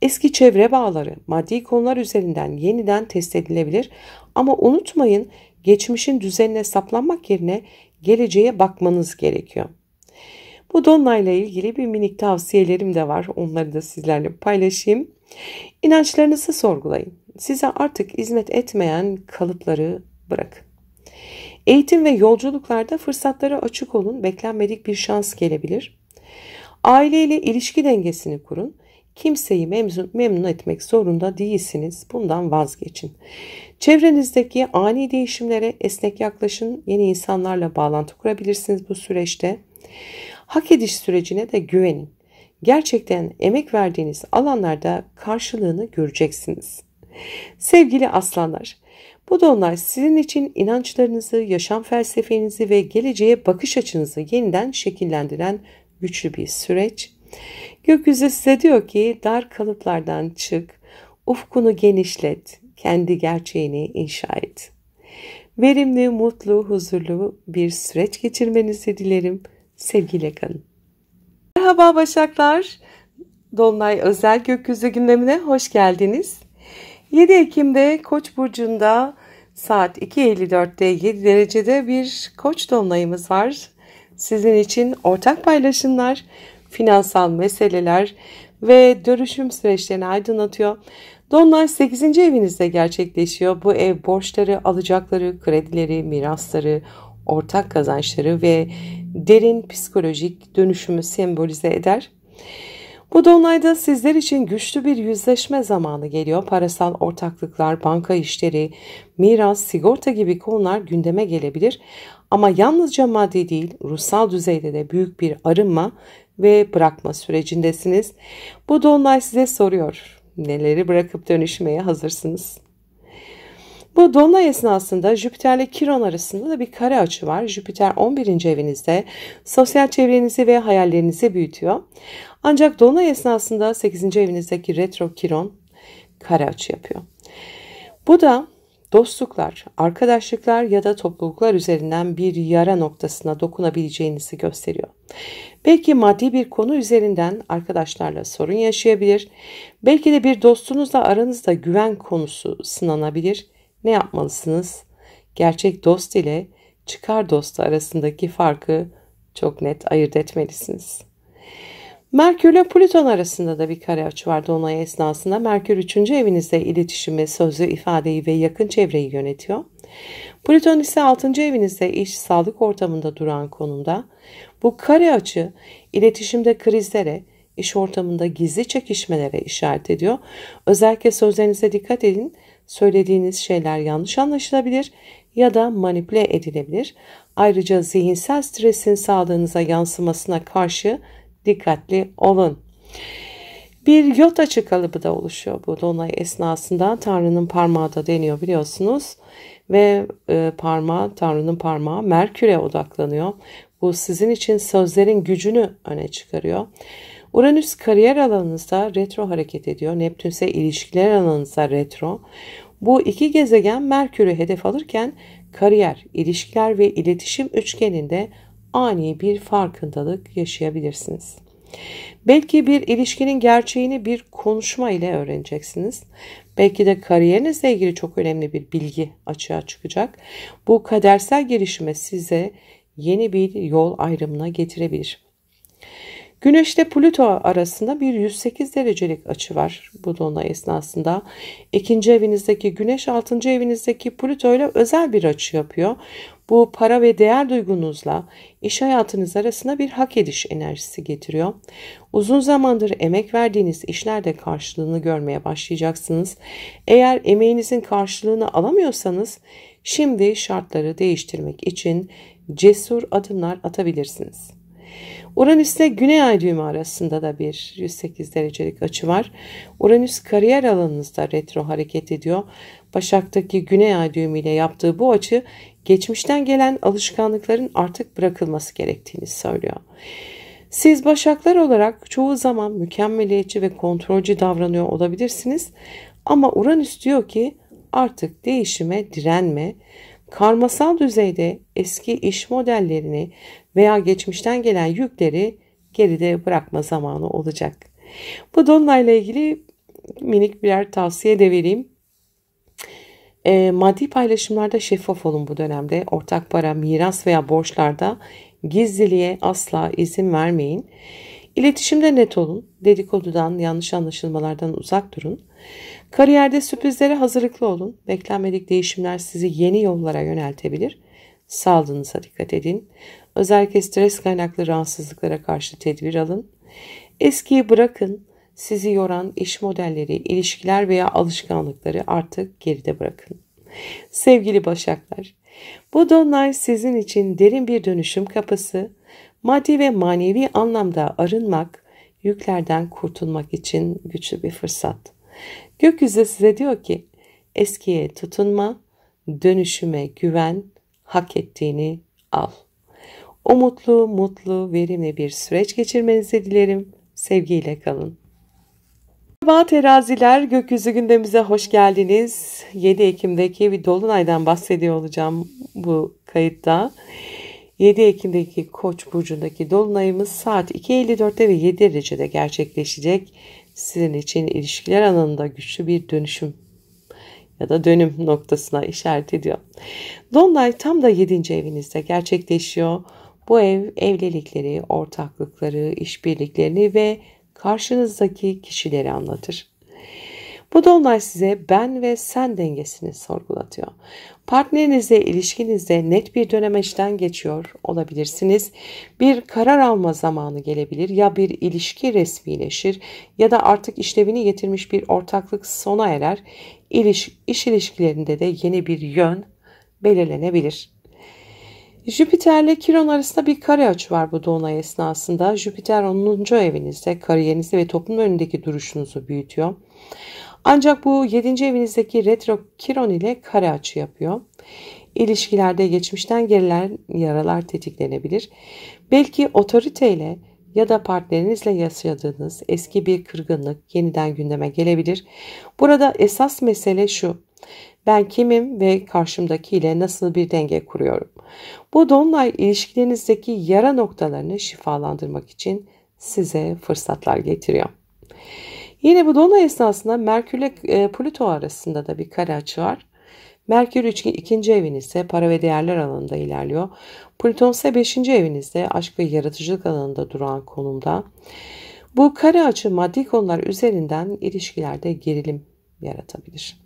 Eski çevre bağları, maddi konular üzerinden yeniden test edilebilir. Ama unutmayın, geçmişin düzenine saplanmak yerine geleceğe bakmanız gerekiyor. Bu dolunayla ilgili bir minik tavsiyelerim de var. Onları da sizlerle paylaşayım. İnançlarınızı sorgulayın. Size artık hizmet etmeyen kalıpları bırakın. Eğitim ve yolculuklarda fırsatlara açık olun. Beklenmedik bir şans gelebilir. Aileyle ilişki dengesini kurun. Kimseyi memnun etmek zorunda değilsiniz. Bundan vazgeçin. Çevrenizdeki ani değişimlere esnek yaklaşın. Yeni insanlarla bağlantı kurabilirsiniz bu süreçte. Hak ediş sürecine de güvenin. Gerçekten emek verdiğiniz alanlarda karşılığını göreceksiniz. Sevgili aslanlar, bu dolunay sizin için inançlarınızı, yaşam felsefenizi ve geleceğe bakış açınızı yeniden şekillendiren güçlü bir süreç. Gökyüzü size diyor ki dar kalıplardan çık, ufkunu genişlet, kendi gerçeğini inşa et. Verimli, mutlu, huzurlu bir süreç geçirmenizi dilerim. Sevgiyle kalın. Merhaba Başaklar. Dolunay özel gökyüzü gündemine hoş geldiniz. 7 Ekim'de Koç burcunda saat 2.54'te 7 derecede bir Koç dolunayımız var. Sizin için ortak paylaşımlar, finansal meseleler ve dönüşüm süreçlerini aydınlatıyor. Dolunay 8. evinizde gerçekleşiyor. Bu ev borçları, alacakları, kredileri, mirasları, ortak kazançları ve derin psikolojik dönüşümü sembolize eder. Bu dolunayda sizler için güçlü bir yüzleşme zamanı geliyor. Parasal ortaklıklar, banka işleri, miras, sigorta gibi konular gündeme gelebilir. Ama yalnızca maddi değil, ruhsal düzeyde de büyük bir arınma ve bırakma sürecindesiniz. Bu dolunay size soruyor, neleri bırakıp dönüşmeye hazırsınız? Bu dolunay esnasında Jüpiter ile Kiron arasında da bir kare açı var. Jüpiter 11. evinizde sosyal çevrenizi ve hayallerinizi büyütüyor. Ancak dolunay esnasında 8. evinizdeki retro Kiron kare açı yapıyor. Bu da dostluklar, arkadaşlıklar ya da topluluklar üzerinden bir yara noktasına dokunabileceğinizi gösteriyor. Belki maddi bir konu üzerinden arkadaşlarla sorun yaşayabilir. Belki de bir dostunuzla aranızda güven konusu sınanabilir. Ne yapmalısınız? Gerçek dost ile çıkar dostu arasındaki farkı çok net ayırt etmelisiniz. Merkür ile Plüton arasında da bir kare açı var dolunay esnasında. Merkür 3. evinizde iletişimi, sözlü ifadeyi ve yakın çevreyi yönetiyor. Plüton ise 6. evinizde iş, sağlık ortamında duran konumda. Bu kare açı iletişimde krizlere, iş ortamında gizli çekişmelere işaret ediyor. Özellikle sözlerinize dikkat edin. Söylediğiniz şeyler yanlış anlaşılabilir ya da manipüle edilebilir. Ayrıca zihinsel stresin sağlığınıza yansımasına karşı dikkatli olun. Bir yot açı kalıbı da oluşuyor bu dolunay esnasında. Tanrı'nın parmağı da deniyor biliyorsunuz. Ve Tanrı'nın parmağı Merkür'e odaklanıyor. Bu sizin için sözlerin gücünü öne çıkarıyor. Uranüs kariyer alanınızda retro hareket ediyor. Neptün ise ilişkiler alanınızda retro. Bu iki gezegen Merkür'ü hedef alırken kariyer, ilişkiler ve iletişim üçgeninde ani bir farkındalık yaşayabilirsiniz. Belki bir ilişkinin gerçeğini bir konuşma ile öğreneceksiniz. Belki de kariyerinizle ilgili çok önemli bir bilgi açığa çıkacak. Bu kadersel gelişime size yeni bir yol ayrımına getirebilir. Güneş ile Plüto arasında bir 108 derecelik açı var bu dolunay esnasında. 2. evinizdeki Güneş 6. evinizdeki Plüto ile özel bir açı yapıyor. Bu para ve değer duygunuzla iş hayatınız arasında bir hak ediş enerjisi getiriyor. Uzun zamandır emek verdiğiniz işlerde karşılığını görmeye başlayacaksınız. Eğer emeğinizin karşılığını alamıyorsanız şimdi şartları değiştirmek için cesur adımlar atabilirsiniz. Uranüs ile Güney Ay düğümü arasında da bir 108 derecelik açı var. Uranüs kariyer alanınızda retro hareket ediyor. Başak'taki Güney Ay düğümü ile yaptığı bu açı geçmişten gelen alışkanlıkların artık bırakılması gerektiğini söylüyor. Siz Başaklar olarak çoğu zaman mükemmeliyetçi ve kontrolcü davranıyor olabilirsiniz. Ama Uranüs diyor ki artık değişime direnme, karmasal düzeyde eski iş modellerini veya geçmişten gelen yükleri geride bırakma zamanı olacak. Bu dolunayla ilgili minik birer tavsiye de vereyim. Maddi paylaşımlarda şeffaf olun bu dönemde. Ortak para, miras veya borçlarda gizliliğe asla izin vermeyin. İletişimde net olun. Dedikodudan, yanlış anlaşılmalardan uzak durun. Kariyerde sürprizlere hazırlıklı olun. Beklenmedik değişimler sizi yeni yollara yöneltebilir. Sağlığınıza dikkat edin. Özellikle stres kaynaklı rahatsızlıklara karşı tedbir alın. Eskiyi bırakın. Sizi yoran iş modelleri, ilişkiler veya alışkanlıkları artık geride bırakın. Sevgili Başaklar, bu dolunay sizin için derin bir dönüşüm kapısı, maddi ve manevi anlamda arınmak, yüklerden kurtulmak için güçlü bir fırsat. Gökyüzü size diyor ki, eskiye tutunma, dönüşüme güven, hak ettiğini al. Umutlu, mutlu, verimli bir süreç geçirmenizi dilerim. Sevgiyle kalın. Merhaba teraziler, gökyüzü gündemimize hoş geldiniz. 7 Ekim'deki bir dolunaydan bahsediyor olacağım bu kayıtta. 7 Ekim'deki Koç burcundaki dolunayımız saat 2.54'te ve 7 derecede gerçekleşecek. Sizin için ilişkiler alanında güçlü bir dönüşüm ya da dönüm noktasına işaret ediyor. Dolunay tam da 7. evinizde gerçekleşiyor. Bu ev evlilikleri, ortaklıkları, işbirliklerini ve karşınızdaki kişileri anlatır. Bu dolunay size ben ve sen dengesini sorgulatıyor. Partnerinizle ilişkinizde net bir dönemeçten geçiyor olabilirsiniz. Bir karar alma zamanı gelebilir, ya bir ilişki resmileşir ya da artık işlevini yitirmiş bir ortaklık sona erer. İş ilişkilerinde de yeni bir yön belirlenebilir. Jüpiter ile Kiron arasında bir kare açı var bu dolunay esnasında. Jüpiter 10. evinizde kariyerinizde ve toplum önündeki duruşunuzu büyütüyor. Ancak bu 7. evinizdeki retro Kiron ile kare açı yapıyor. İlişkilerde geçmişten gelen yaralar tetiklenebilir. Belki otoriteyle ya da partnerinizle yaşadığınız eski bir kırgınlık yeniden gündeme gelebilir. Burada esas mesele şu: ben kimim ve karşımdakiyle nasıl bir denge kuruyorum? Bu dolunay ilişkilerinizdeki yara noktalarını şifalandırmak için size fırsatlar getiriyor. Yine bu dolunay esnasında Merkür ile Plüto arasında da bir kare açı var. Merkür 2. evinizde para ve değerler alanında ilerliyor. Plüton ise 5. evinizde aşk ve yaratıcılık alanında duran konumda. Bu kare açı maddi konular üzerinden ilişkilerde gerilim yaratabilir.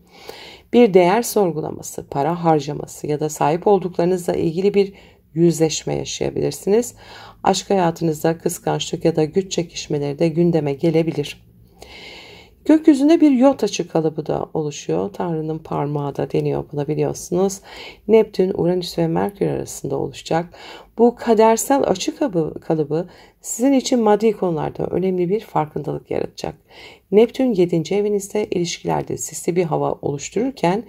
Bir değer sorgulaması, para harcaması ya da sahip olduklarınızla ilgili bir yüzleşme yaşayabilirsiniz. Aşk hayatınızda kıskançlık ya da güç çekişmeleri de gündeme gelebilir. Gökyüzünde bir yot açı kalıbı da oluşuyor. Tanrı'nın parmağı da deniyor buna, biliyorsunuz. Neptün, Uranüs ve Merkür arasında oluşacak. Bu kadersel açı kalıbı sizin için maddi konularda önemli bir farkındalık yaratacak. Neptün 7. evinizde ilişkilerde sisli bir hava oluştururken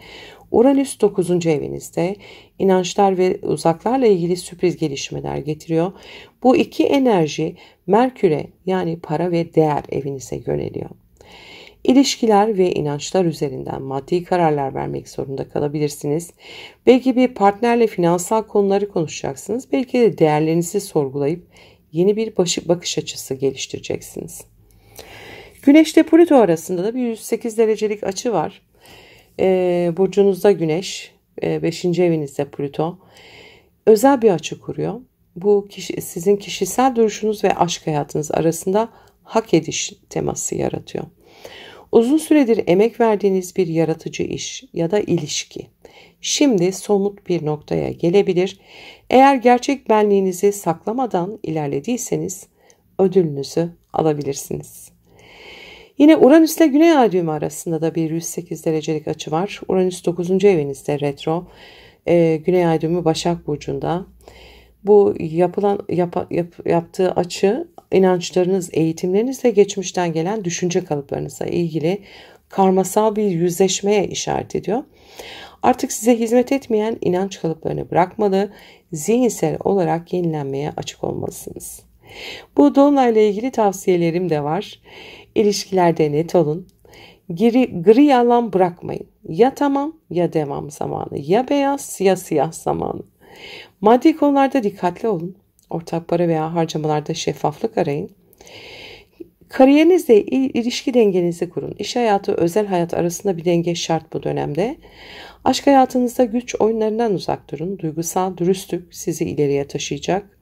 Uranüs 9. evinizde inançlar ve uzaklarla ilgili sürpriz gelişmeler getiriyor. Bu iki enerji Merkür'e, yani para ve değer evinize yöneliyor. İlişkiler ve inançlar üzerinden maddi kararlar vermek zorunda kalabilirsiniz. Belki bir partnerle finansal konuları konuşacaksınız. Belki de değerlerinizi sorgulayıp yeni bir bakış açısı geliştireceksiniz. Güneş ile Plüto arasında da bir 108 derecelik açı var. Burcunuzda Güneş, 5. evinizde Plüto. Özel bir açı kuruyor. Bu sizin kişisel duruşunuz ve aşk hayatınız arasında hak ediş teması yaratıyor. Uzun süredir emek verdiğiniz bir yaratıcı iş ya da ilişki şimdi somut bir noktaya gelebilir. Eğer gerçek benliğinizi saklamadan ilerlediyseniz ödülünüzü alabilirsiniz. Yine Uranüs ile Güney Ay düğümü arasında da bir 108 derecelik açı var. Uranüs 9. evinizde retro. Güney Ay düğümü Başak Burcu'nda. Bu yaptığı açı inançlarınız, eğitimleriniz ve geçmişten gelen düşünce kalıplarınızla ilgili karmasal bir yüzleşmeye işaret ediyor. Artık size hizmet etmeyen inanç kalıplarını bırakmalı, zihinsel olarak yenilenmeye açık olmalısınız. Bu dolunayla ilgili tavsiyelerim de var. İlişkilerde net olun. Gri alan bırakmayın. Ya tamam ya devam zamanı. Ya beyaz ya siyah zamanı. Maddi konularda dikkatli olun. Ortak para veya harcamalarda şeffaflık arayın. Kariyerinizle ilişki dengenizi kurun. İş hayatı, özel hayat arasında bir denge şart bu dönemde. Aşk hayatınızda güç oyunlarından uzak durun. Duygusal dürüstlük sizi ileriye taşıyacak.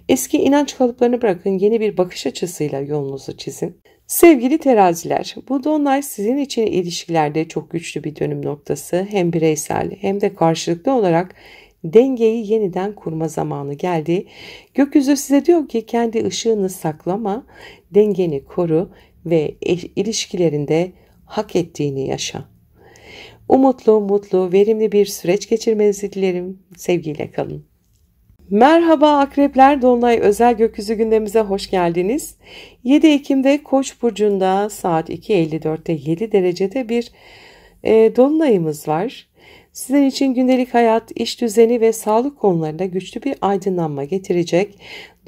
Eski inanç kalıplarını bırakın, yeni bir bakış açısıyla yolunuzu çizin. Sevgili teraziler, bu dolunay sizin için ilişkilerde çok güçlü bir dönüm noktası. Hem bireysel hem de karşılıklı olarak dengeyi yeniden kurma zamanı geldi. Gökyüzü size diyor ki kendi ışığını saklama, dengeni koru ve ilişkilerinde hak ettiğini yaşa. Umutlu, mutlu, verimli bir süreç geçirmenizi dilerim. Sevgiyle kalın. Merhaba akrepler, dolunay özel gökyüzü gündemimize hoş geldiniz. 7 Ekim'de Koç burcunda saat 2.54'te 7 derecede bir dolunayımız var. Sizin için gündelik hayat, iş düzeni ve sağlık konularında güçlü bir aydınlanma getirecek.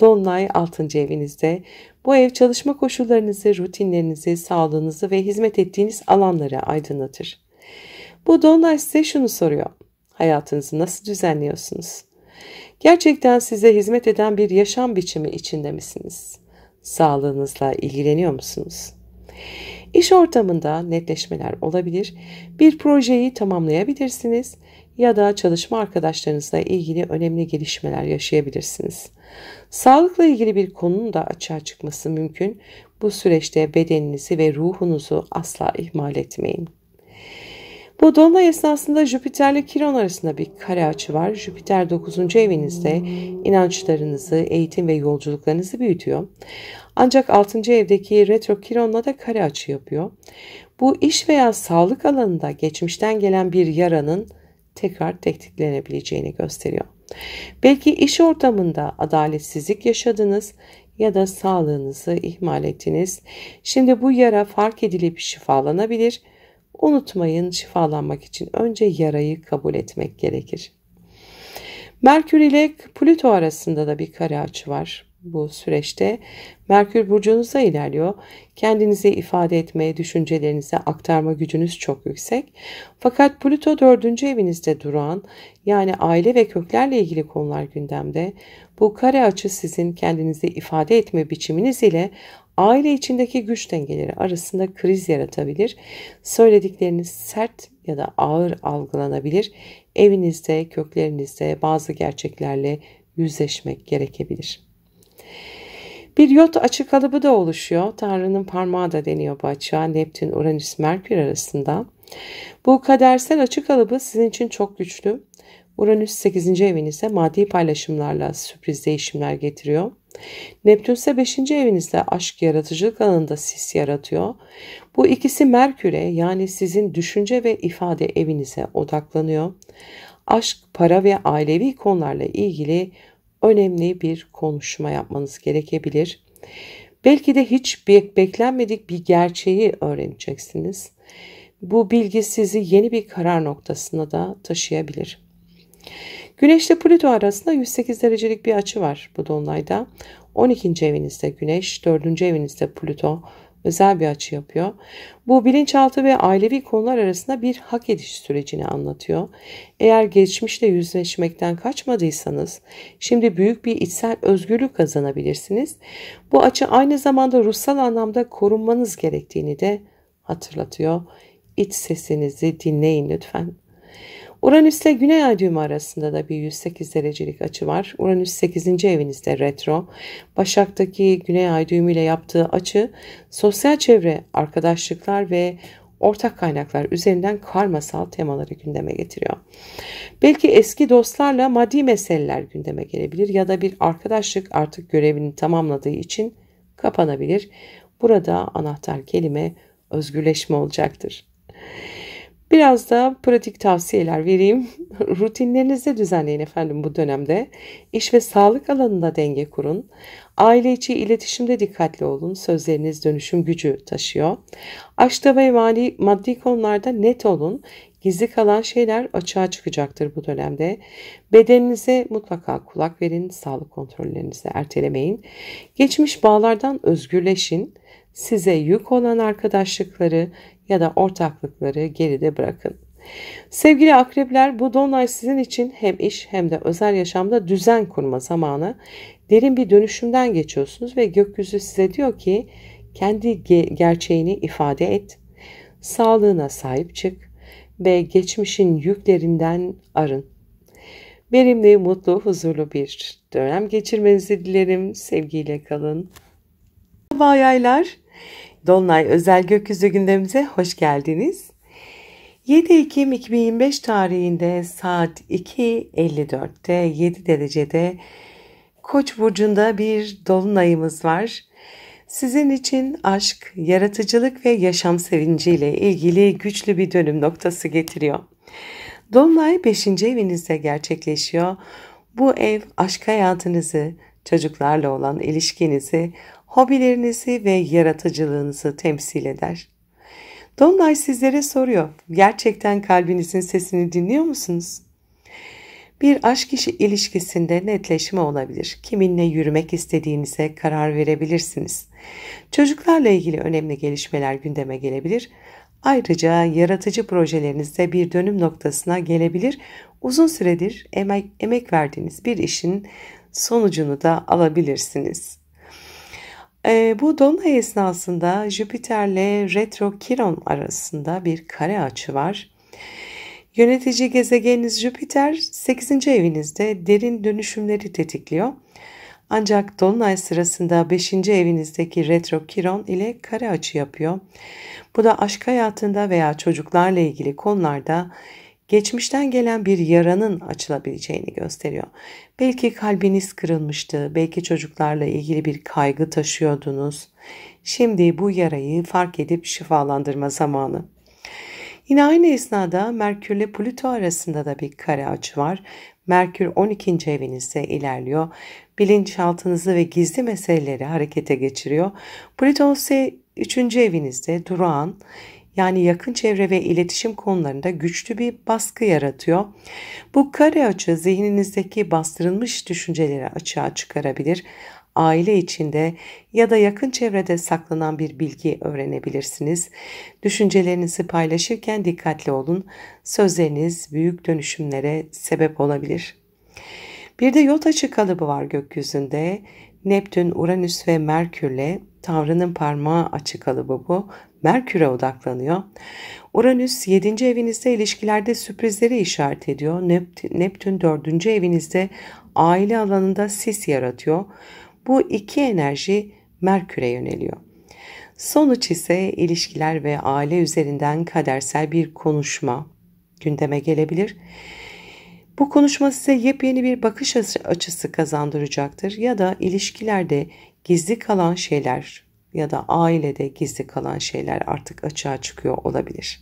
Dolunay 6. evinizde. Bu ev çalışma koşullarınızı, rutinlerinizi, sağlığınızı ve hizmet ettiğiniz alanları aydınlatır. Bu dolunay size şunu soruyor: hayatınızı nasıl düzenliyorsunuz? Gerçekten size hizmet eden bir yaşam biçimi içinde misiniz? Sağlığınızla ilgileniyor musunuz? İş ortamında netleşmeler olabilir, bir projeyi tamamlayabilirsiniz ya da çalışma arkadaşlarınızla ilgili önemli gelişmeler yaşayabilirsiniz. Sağlıkla ilgili bir konunun da açığa çıkması mümkün. Bu süreçte bedeninizi ve ruhunuzu asla ihmal etmeyin. Bu dolunay esnasında Jüpiter ile Kiron arasında bir kare açı var. Jüpiter 9. evinizde inançlarınızı, eğitim ve yolculuklarınızı büyütüyor. Ancak 6. evdeki retro Kiron'la da kare açı yapıyor. Bu iş veya sağlık alanında geçmişten gelen bir yaranın tekrar tetiklenebileceğini gösteriyor. Belki iş ortamında adaletsizlik yaşadınız ya da sağlığınızı ihmal ettiniz. Şimdi bu yara fark edilip şifalanabilir. Unutmayın, şifalanmak için önce yarayı kabul etmek gerekir. Merkür ile Plüto arasında da bir kare açı var. Bu süreçte Merkür burcunuzda ilerliyor. Kendinizi ifade etme, düşüncelerinizi aktarma gücünüz çok yüksek. Fakat Plüto 4. evinizde duran, yani aile ve köklerle ilgili konular gündemde. Bu kare açı sizin kendinizi ifade etme biçiminiz ile aile içindeki güç dengeleri arasında kriz yaratabilir. Söyledikleriniz sert ya da ağır algılanabilir. Evinizde, köklerinizde bazı gerçeklerle yüzleşmek gerekebilir. Bir yot açı kalıbı da oluşuyor. Tanrı'nın parmağı da deniyor bu açığa. Neptün, Uranüs, Merkür arasında. Bu kadersel açı kalıbı sizin için çok güçlü. Uranüs 8. evinizde maddi paylaşımlarla sürpriz değişimler getiriyor. Neptün ise 5. evinizde aşk, yaratıcılık alanında sis yaratıyor. Bu ikisi Merkür'e, yani sizin düşünce ve ifade evinize odaklanıyor. Aşk, para ve ailevi konularla ilgili önemli bir konuşma yapmanız gerekebilir. Belki de hiç beklenmedik bir gerçeği öğreneceksiniz. Bu bilgi sizi yeni bir karar noktasına da taşıyabilir. Güneş ile Plüto arasında 108 derecelik bir açı var bu dolunayda. 12. evinizde Güneş, 4. evinizde Plüto özel bir açı yapıyor. Bu bilinçaltı ve ailevi konular arasında bir hak ediş sürecini anlatıyor. Eğer geçmişle yüzleşmekten kaçmadıysanız şimdi büyük bir içsel özgürlük kazanabilirsiniz. Bu açı aynı zamanda ruhsal anlamda korunmanız gerektiğini de hatırlatıyor. İç sesinizi dinleyin lütfen. Uranüs ile Güney Ay düğümü arasında da bir 108 derecelik açı var. Uranüs 8. evinizde retro. Başak'taki Güney Ay düğümü ile yaptığı açı sosyal çevre, arkadaşlıklar ve ortak kaynaklar üzerinden karmasal temaları gündeme getiriyor. Belki eski dostlarla maddi meseleler gündeme gelebilir ya da bir arkadaşlık artık görevini tamamladığı için kapanabilir. Burada anahtar kelime özgürleşme olacaktır. Biraz da pratik tavsiyeler vereyim. Rutinlerinizi düzenleyin efendim bu dönemde. İş ve sağlık alanında denge kurun. Aile içi iletişimde dikkatli olun. Sözleriniz dönüşüm gücü taşıyor. Aşkta ve maddi konularda net olun. Gizli kalan şeyler açığa çıkacaktır bu dönemde. Bedeninize mutlaka kulak verin. Sağlık kontrollerinizi ertelemeyin. Geçmiş bağlardan özgürleşin. Size yük olan arkadaşlıkları ya da ortaklıkları geride bırakın. Sevgili akrepler, bu dolunay sizin için hem iş hem de özel yaşamda düzen kurma zamanı. Derin bir dönüşümden geçiyorsunuz ve gökyüzü size diyor ki kendi gerçeğini ifade et, sağlığına sahip çık ve geçmişin yüklerinden arın. Verimli, mutlu, huzurlu bir dönem geçirmenizi dilerim. Sevgiyle kalın. Merhaba yaylar. Dolunay özel gökyüzü gündemimize hoş geldiniz. 7 Ekim 2025 tarihinde saat 2.54'te 7 derecede Koç burcunda bir dolunayımız var. Sizin için aşk, yaratıcılık ve yaşam sevinciyle ilgili güçlü bir dönüm noktası getiriyor. Dolunay 5. evinizde gerçekleşiyor. Bu ev aşk hayatınızı, çocuklarla olan ilişkinizi, hobilerinizi ve yaratıcılığınızı temsil eder. Dolunay sizlere soruyor. Gerçekten kalbinizin sesini dinliyor musunuz? Bir aşk ilişkisinde netleşme olabilir. Kiminle yürümek istediğinize karar verebilirsiniz. Çocuklarla ilgili önemli gelişmeler gündeme gelebilir. Ayrıca yaratıcı projelerinizde bir dönüm noktasına gelebilir. Uzun süredir emek verdiğiniz bir işin sonucunu da alabilirsiniz. Bu dolunay esnasında Jüpiter'le retro Kiron arasında bir kare açı var. Yönetici gezegeniniz Jüpiter 8. evinizde derin dönüşümleri tetikliyor. Ancak dolunay sırasında 5. evinizdeki retro Kiron ile kare açı yapıyor. Bu da aşk hayatında veya çocuklarla ilgili konularda geçmişten gelen bir yaranın açılabileceğini gösteriyor. Belki kalbiniz kırılmıştı, belki çocuklarla ilgili bir kaygı taşıyordunuz. Şimdi bu yarayı fark edip şifalandırma zamanı. Yine aynı esnada Merkür ile Plüto arasında da bir kare açı var. Merkür 12. evinizde ilerliyor. Bilinçaltınızı ve gizli meseleleri harekete geçiriyor. Plüto ise 3. evinizde durağan, yani yakın çevre ve iletişim konularında güçlü bir baskı yaratıyor. Bu kare açı zihninizdeki bastırılmış düşünceleri açığa çıkarabilir. Aile içinde ya da yakın çevrede saklanan bir bilgi öğrenebilirsiniz. Düşüncelerinizi paylaşırken dikkatli olun. Sözleriniz büyük dönüşümlere sebep olabilir. Bir de yol taşı kalıbı var gökyüzünde. Neptün, Uranüs ve Merkür'le Tanrı'nın parmağı açı kalıbı bu. Merkür'e odaklanıyor. Uranüs 7. evinizde ilişkilerde sürprizleri işaret ediyor. Neptün 4. evinizde aile alanında sis yaratıyor. Bu iki enerji Merkür'e yöneliyor. Sonuç ise ilişkiler ve aile üzerinden kadersel bir konuşma gündeme gelebilir. Bu konuşma size yepyeni bir bakış açısı kazandıracaktır ya da ilişkilerde gizli kalan şeyler ya da ailede gizli kalan şeyler artık açığa çıkıyor olabilir.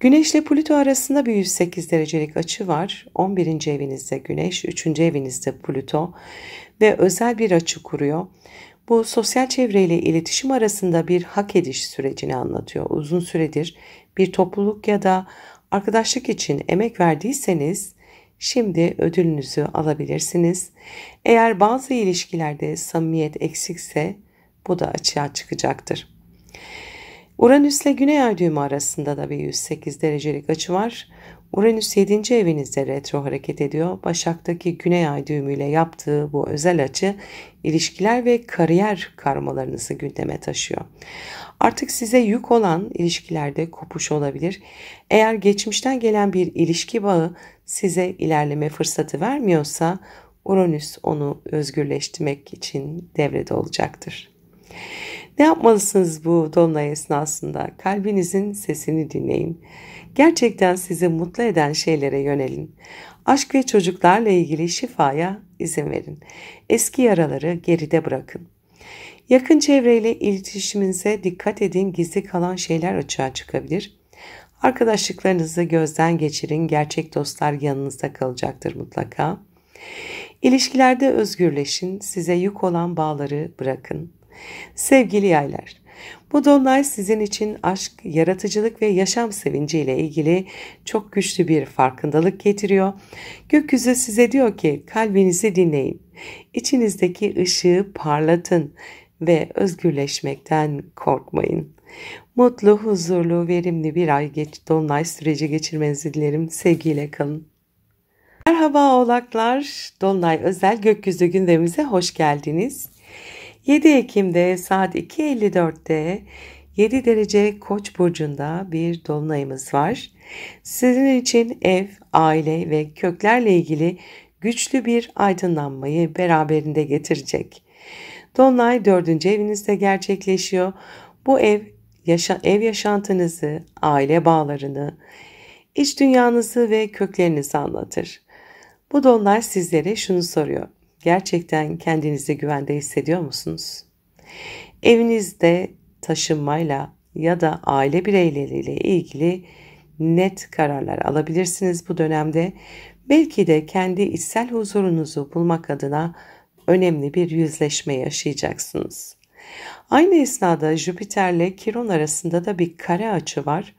Güneş ile Plüto arasında bir 108 derecelik açı var. 11. evinizde Güneş, 3. evinizde Plüto ve özel bir açı kuruyor. Bu sosyal çevreyle iletişim arasında bir hak ediş sürecini anlatıyor. Uzun süredir bir topluluk ya da arkadaşlık için emek verdiyseniz şimdi ödülünüzü alabilirsiniz. Eğer bazı ilişkilerde samimiyet eksikse bu da açığa çıkacaktır. Uranüs ile Güney Ay düğümü arasında da bir 108 derecelik açı var. Uranüs 7. evinizde retro hareket ediyor. Başak'taki Güney Ay düğümüyle yaptığı bu özel açı ilişkiler ve kariyer karmalarınızı gündeme taşıyor. Artık size yük olan ilişkilerde kopuş olabilir. Eğer geçmişten gelen bir ilişki bağı size ilerleme fırsatı vermiyorsa Uranüs onu özgürleştirmek için devrede olacaktır. Ne yapmalısınız bu dolunay esnasında? Kalbinizin sesini dinleyin. Gerçekten sizi mutlu eden şeylere yönelin. Aşk ve çocuklarla ilgili şifaya izin verin. Eski yaraları geride bırakın. Yakın çevreyle iletişiminize dikkat edin. Gizli kalan şeyler açığa çıkabilir. Arkadaşlıklarınızı gözden geçirin. Gerçek dostlar yanınızda kalacaktır mutlaka. İlişkilerde özgürleşin. Size yük olan bağları bırakın. Sevgili yaylar, bu dolunay sizin için aşk, yaratıcılık ve yaşam sevinci ile ilgili çok güçlü bir farkındalık getiriyor. Gökyüzü size diyor ki kalbinizi dinleyin, içinizdeki ışığı parlatın ve özgürleşmekten korkmayın. Mutlu, huzurlu, verimli bir dolunay süreci geçirmenizi dilerim. Sevgiyle kalın. Merhaba oğlaklar, dolunay özel gökyüzü gündemimize hoş geldiniz. 7 Ekim'de saat 2.54'te 7 derece Koç burcunda bir dolunayımız var. Sizin için ev, aile ve köklerle ilgili güçlü bir aydınlanmayı beraberinde getirecek. Dolunay 4. evinizde gerçekleşiyor. Bu ev yaşantınızı, aile bağlarını, iç dünyanızı ve köklerinizi anlatır. Bu dolunay sizlere şunu soruyor. Gerçekten kendinizi güvende hissediyor musunuz? Evinizde taşınmayla ya da aile bireyleriyle ilgili net kararlar alabilirsiniz bu dönemde. Belki de kendi içsel huzurunuzu bulmak adına önemli bir yüzleşme yaşayacaksınız. Aynı esnada Jüpiter ile Kiron arasında da bir kare açı var.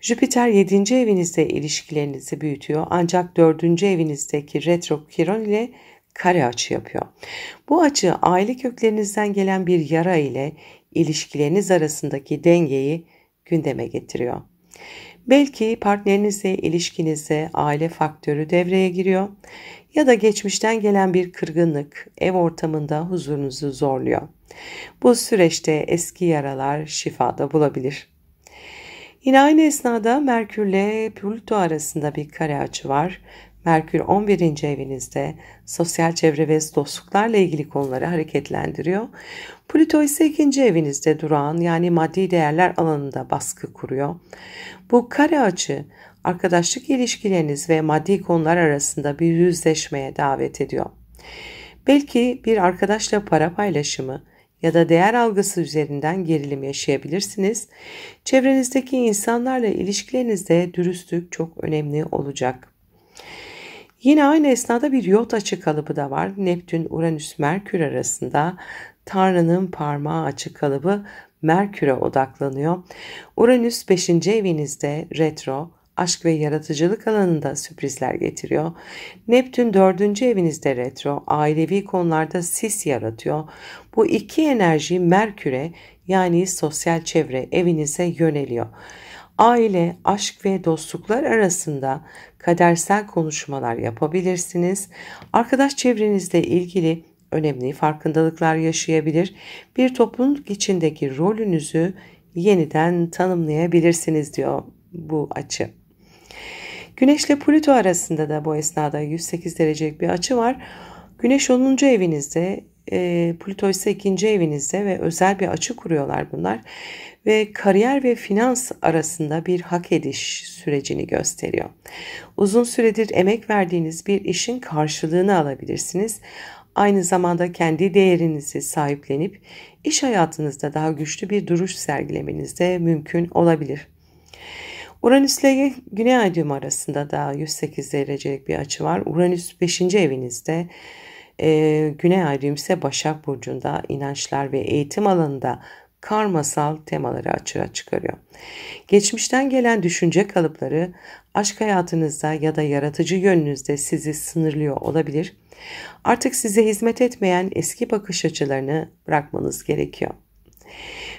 Jüpiter 7. evinizde ilişkilerinizi büyütüyor ancak 4. evinizdeki retro Kiron ile kare açı yapıyor. Bu açı aile köklerinizden gelen bir yara ile ilişkileriniz arasındaki dengeyi gündeme getiriyor. Belki partnerinizle ilişkinizde aile faktörü devreye giriyor ya da geçmişten gelen bir kırgınlık ev ortamında huzurunuzu zorluyor. Bu süreçte eski yaralar şifada bulabilir. Yine aynı esnada Merkür ile Plüto arasında bir kare açı var. Merkür 11. evinizde sosyal çevre ve dostluklarla ilgili konuları hareketlendiriyor. Plüto ise 2. evinizde durağan yani maddi değerler alanında baskı kuruyor. Bu kare açı arkadaşlık ilişkileriniz ve maddi konular arasında bir yüzleşmeye davet ediyor. Belki bir arkadaşla para paylaşımı ya da değer algısı üzerinden gerilim yaşayabilirsiniz. Çevrenizdeki insanlarla ilişkilerinizde dürüstlük çok önemli olacak. Yine aynı esnada bir yot açı kalıbı da var. Neptün, Uranüs, Merkür arasında Tanrı'nın parmağı açı kalıbı Merkür'e odaklanıyor. Uranüs 5. evinizde retro, aşk ve yaratıcılık alanında sürprizler getiriyor. Neptün 4. evinizde retro, ailevi konularda sis yaratıyor. Bu iki enerji Merkür'e yani sosyal çevre evinize yöneliyor. Aile, aşk ve dostluklar arasında kadersel konuşmalar yapabilirsiniz. Arkadaş çevrenizle ilgili önemli farkındalıklar yaşayabilir. Bir topluluk içindeki rolünüzü yeniden tanımlayabilirsiniz diyor bu açı. Güneş ile Plüto arasında da bu esnada 108 derecelik bir açı var. Güneş 10. evinizde, Plüto ise 2. evinizde ve özel bir açı kuruyorlar bunlar. ve kariyer ve finans arasında bir hak ediş sürecini gösteriyor. Uzun süredir emek verdiğiniz bir işin karşılığını alabilirsiniz. Aynı zamanda kendi değerinizi sahiplenip iş hayatınızda daha güçlü bir duruş sergilemeniz de mümkün olabilir. Uranüs ile Güney Ay düğümü arasında da 108 derecelik bir açı var. Uranüs 5. evinizde, Güney Ay düğümü ise Başak Burcu'nda, inançlar ve eğitim alanında karmasal temaları açığa çıkarıyor. Geçmişten gelen düşünce kalıpları aşk hayatınızda ya da yaratıcı yönünüzde sizi sınırlıyor olabilir. Artık size hizmet etmeyen eski bakış açılarını bırakmanız gerekiyor.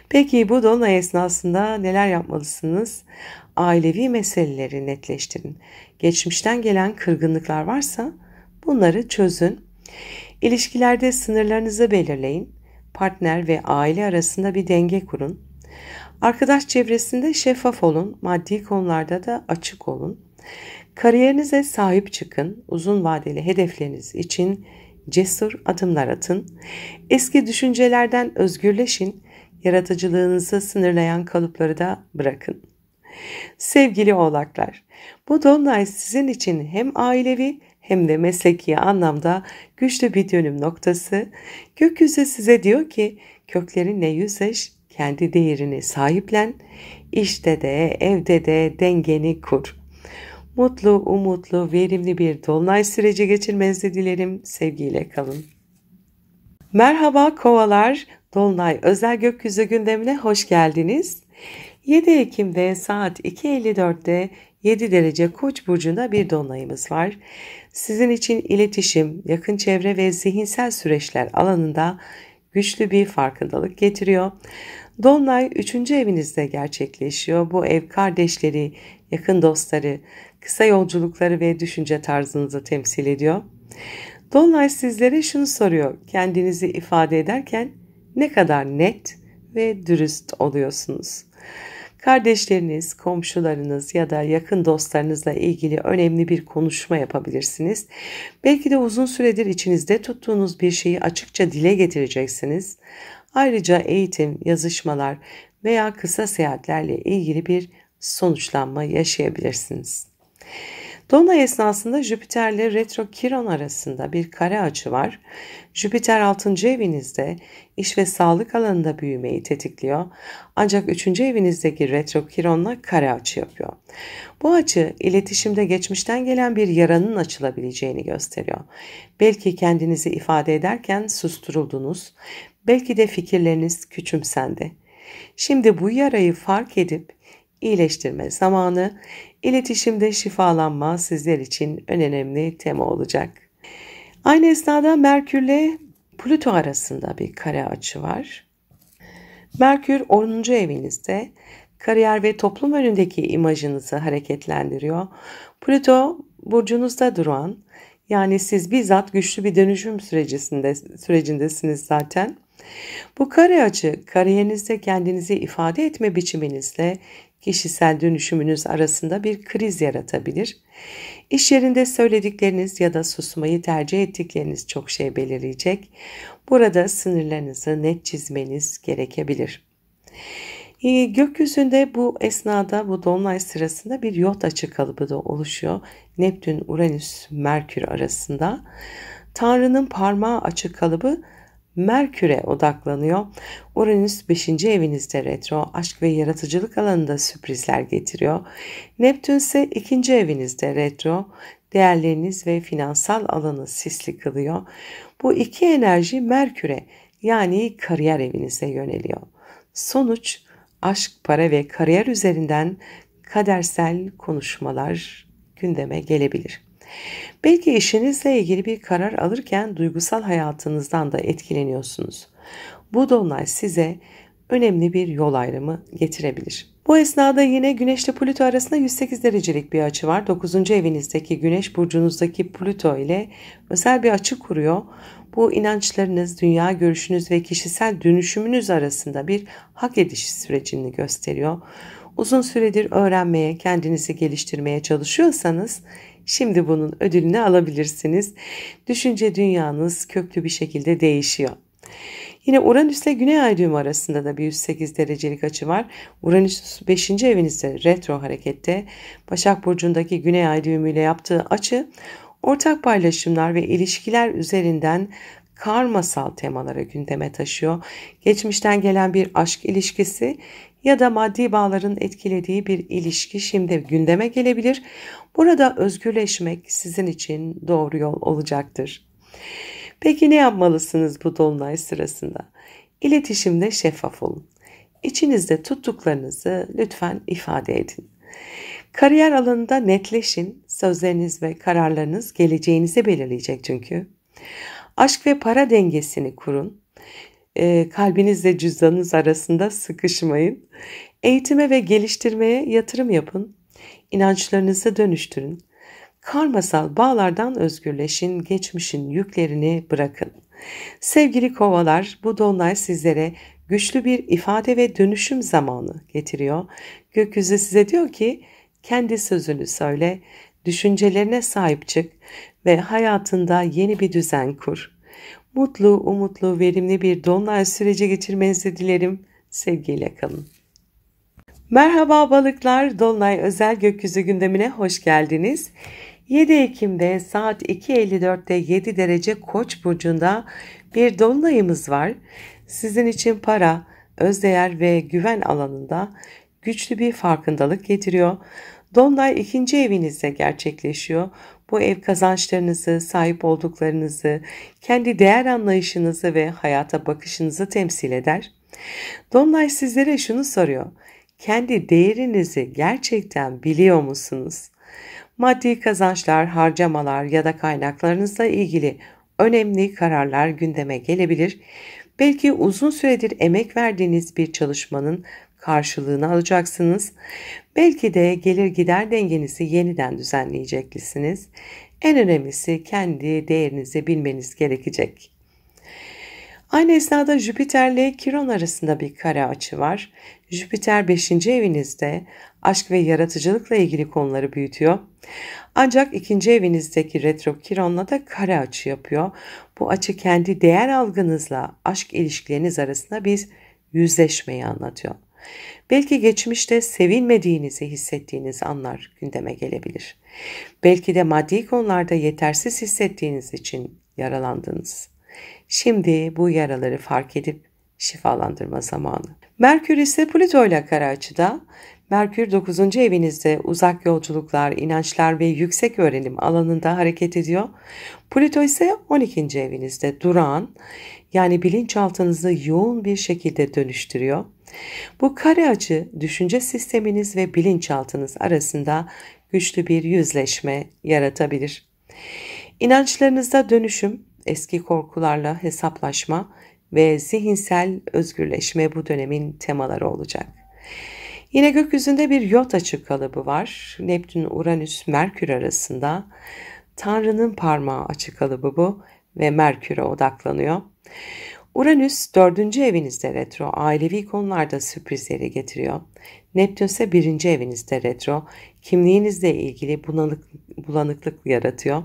Peki bu dolunay esnasında neler yapmalısınız? Ailevi meseleleri netleştirin. Geçmişten gelen kırgınlıklar varsa bunları çözün. İlişkilerde sınırlarınızı belirleyin. Partner ve aile arasında bir denge kurun. Arkadaş çevresinde şeffaf olun. Maddi konularda da açık olun. Kariyerinize sahip çıkın. Uzun vadeli hedefleriniz için cesur adımlar atın. Eski düşüncelerden özgürleşin. Yaratıcılığınızı sınırlayan kalıpları da bırakın. Sevgili oğlaklar, bu dolunay sizin için hem ailevi hem de mesleki anlamda güçlü bir dönüm noktası. Gökyüzü size diyor ki köklerinle yüzleş, kendi değerini sahiplen, işte de evde de dengeni kur. Mutlu, umutlu, verimli bir dolunay süreci geçirmenizi dilerim. Sevgiyle kalın. Merhaba kovalar, dolunay özel gökyüzü gündemine hoş geldiniz. 7 Ekim'de saat 2.54'te 7 derece Koç burcunda bir dolunayımız var. Sizin için iletişim, yakın çevre ve zihinsel süreçler alanında güçlü bir farkındalık getiriyor. Dolunay 3. evinizde gerçekleşiyor. Bu ev kardeşleri, yakın dostları, kısa yolculukları ve düşünce tarzınızı temsil ediyor. Dolunay sizlere şunu soruyor: kendinizi ifade ederken ne kadar net ve dürüst oluyorsunuz? Kardeşleriniz, komşularınız ya da yakın dostlarınızla ilgili önemli bir konuşma yapabilirsiniz. Belki de uzun süredir içinizde tuttuğunuz bir şeyi açıkça dile getireceksiniz. Ayrıca eğitim, yazışmalar veya kısa seyahatlerle ilgili bir sonuçlanma yaşayabilirsiniz. Dolunay esnasında Jüpiter ile Retro Kiron arasında bir kare açı var. Jüpiter 6. evinizde iş ve sağlık alanında büyümeyi tetikliyor. Ancak 3. evinizdeki Retro Kiron'la kare açı yapıyor. Bu açı iletişimde geçmişten gelen bir yaranın açılabileceğini gösteriyor. Belki kendinizi ifade ederken susturuldunuz, belki de fikirleriniz küçümsendi. Şimdi bu yarayı fark edip iyileştirme zamanı. İletişimde şifalanma sizler için en önemli tema olacak. Aynı esnada Merkür ile Plüto arasında bir kare açı var. Merkür 10. evinizde kariyer ve toplum önündeki imajınızı hareketlendiriyor. Plüto burcunuzda duran, yani siz bizzat güçlü bir dönüşüm sürecindesiniz zaten. Bu kare açı kariyerinizde kendinizi ifade etme biçiminizle kişisel dönüşümünüz arasında bir kriz yaratabilir. İş yerinde söyledikleriniz ya da susmayı tercih ettikleriniz çok şey belirleyecek. Burada sınırlarınızı net çizmeniz gerekebilir. Gökyüzünde bu esnada, bu dolunay sırasında bir yot açı kalıbı da oluşuyor. Neptün, Uranüs, Merkür arasında. Tanrı'nın parmağı açı kalıbı Merkür'e odaklanıyor. Uranüs 5. evinizde retro, aşk ve yaratıcılık alanında sürprizler getiriyor. Neptün ise 2. evinizde retro, değerleriniz ve finansal alanı sisli kılıyor. Bu iki enerji Merkür'e, yani kariyer evinize yöneliyor. Sonuç, aşk, para ve kariyer üzerinden kadersel konuşmalar gündeme gelebilir. Belki işinizle ilgili bir karar alırken duygusal hayatınızdan da etkileniyorsunuz. Bu dolunay size önemli bir yol ayrımı getirebilir. Bu esnada yine Güneş ile Plüto arasında 108 derecelik bir açı var. 9. evinizdeki Güneş burcunuzdaki Plüto ile özel bir açı kuruyor. Bu inançlarınız, dünya görüşünüz ve kişisel dönüşümünüz arasında bir hak ediş sürecini gösteriyor. Uzun süredir öğrenmeye, kendinizi geliştirmeye çalışıyorsanız şimdi bunun ödülünü alabilirsiniz. Düşünce dünyanız köklü bir şekilde değişiyor. Yine Uranüs ile Güney Ay düğümü arasında da bir 108 derecelik açı var. Uranüs 5. evinizde retro harekette. Başak Burcu'ndaki Güney Ay düğümü ile yaptığı açı ortak paylaşımlar ve ilişkiler üzerinden karmasal temaları gündeme taşıyor. Geçmişten gelen bir aşk ilişkisi ya da maddi bağların etkilediği bir ilişki şimdi gündeme gelebilir. Burada özgürleşmek sizin için doğru yol olacaktır. Peki ne yapmalısınız bu dolunay sırasında? İletişimde şeffaf olun. İçinizde tuttuklarınızı lütfen ifade edin. Kariyer alanında netleşin. Sözleriniz ve kararlarınız geleceğinizi belirleyecek çünkü. Aşk ve para dengesini kurun. Kalbinizle cüzdanınız arasında sıkışmayın. Eğitime ve geliştirmeye yatırım yapın. İnançlarınızı dönüştürün. Karmasal bağlardan özgürleşin, geçmişin yüklerini bırakın. Sevgili kovalar, bu dolunay sizlere güçlü bir ifade ve dönüşüm zamanı getiriyor. Gökyüzü size diyor ki, kendi sözünü söyle, düşüncelerine sahip çık ve hayatında yeni bir düzen kur. Mutlu, umutlu, verimli bir dolunay süreci geçirmenizi dilerim. Sevgiyle kalın. Merhaba balıklar, dolunay özel gökyüzü gündemine hoş geldiniz. 7 Ekim'de saat 2.54'te 7 derece Koç burcunda bir dolunayımız var. Sizin için para, özdeğer ve güven alanında güçlü bir farkındalık getiriyor. Dolunay 2. evinizde gerçekleşiyor. Bu ev kazançlarınızı, sahip olduklarınızı, kendi değer anlayışınızı ve hayata bakışınızı temsil eder. Dolunay sizlere şunu soruyor. Kendi değerinizi gerçekten biliyor musunuz? Maddi kazançlar, harcamalar ya da kaynaklarınızla ilgili önemli kararlar gündeme gelebilir. Belki uzun süredir emek verdiğiniz bir çalışmanın karşılığını alacaksınız. Belki de gelir gider dengenizi yeniden düzenleyeceksiniz. En önemlisi kendi değerinizi bilmeniz gerekecek. Aynı esnada Jüpiter ile Kiron arasında bir kare açı var. Jüpiter 5. evinizde aşk ve yaratıcılıkla ilgili konuları büyütüyor. Ancak 2. evinizdeki retro Kiron'la da kare açı yapıyor. Bu açı kendi değer algınızla aşk ilişkileriniz arasında bir yüzleşmeyi anlatıyor. Belki geçmişte sevilmediğinizi hissettiğiniz anlar gündeme gelebilir. Belki de maddi konularda yetersiz hissettiğiniz için yaralandınız. Şimdi bu yaraları fark edip şifalandırma zamanı. Merkür ise Plüto ile kare açıda. Merkür 9. evinizde uzak yolculuklar, inançlar ve yüksek öğrenim alanında hareket ediyor. Plüto ise 12. evinizde durağan, yani bilinçaltınızı yoğun bir şekilde dönüştürüyor. Bu kare açı düşünce sisteminiz ve bilinçaltınız arasında güçlü bir yüzleşme yaratabilir. İnançlarınızda dönüşüm, eski korkularla hesaplaşma ve zihinsel özgürleşme bu dönemin temaları olacak. Yine gökyüzünde bir yot açı kalıbı var. Neptün, Uranüs, Merkür arasında. Tanrı'nın parmağı açı kalıbı bu ve Merkür'e odaklanıyor. Uranüs 4. evinizde retro, ailevi konularda sürprizleri getiriyor. Neptün ise 1. evinizde retro, kimliğinizle ilgili bulanıklık yaratıyor.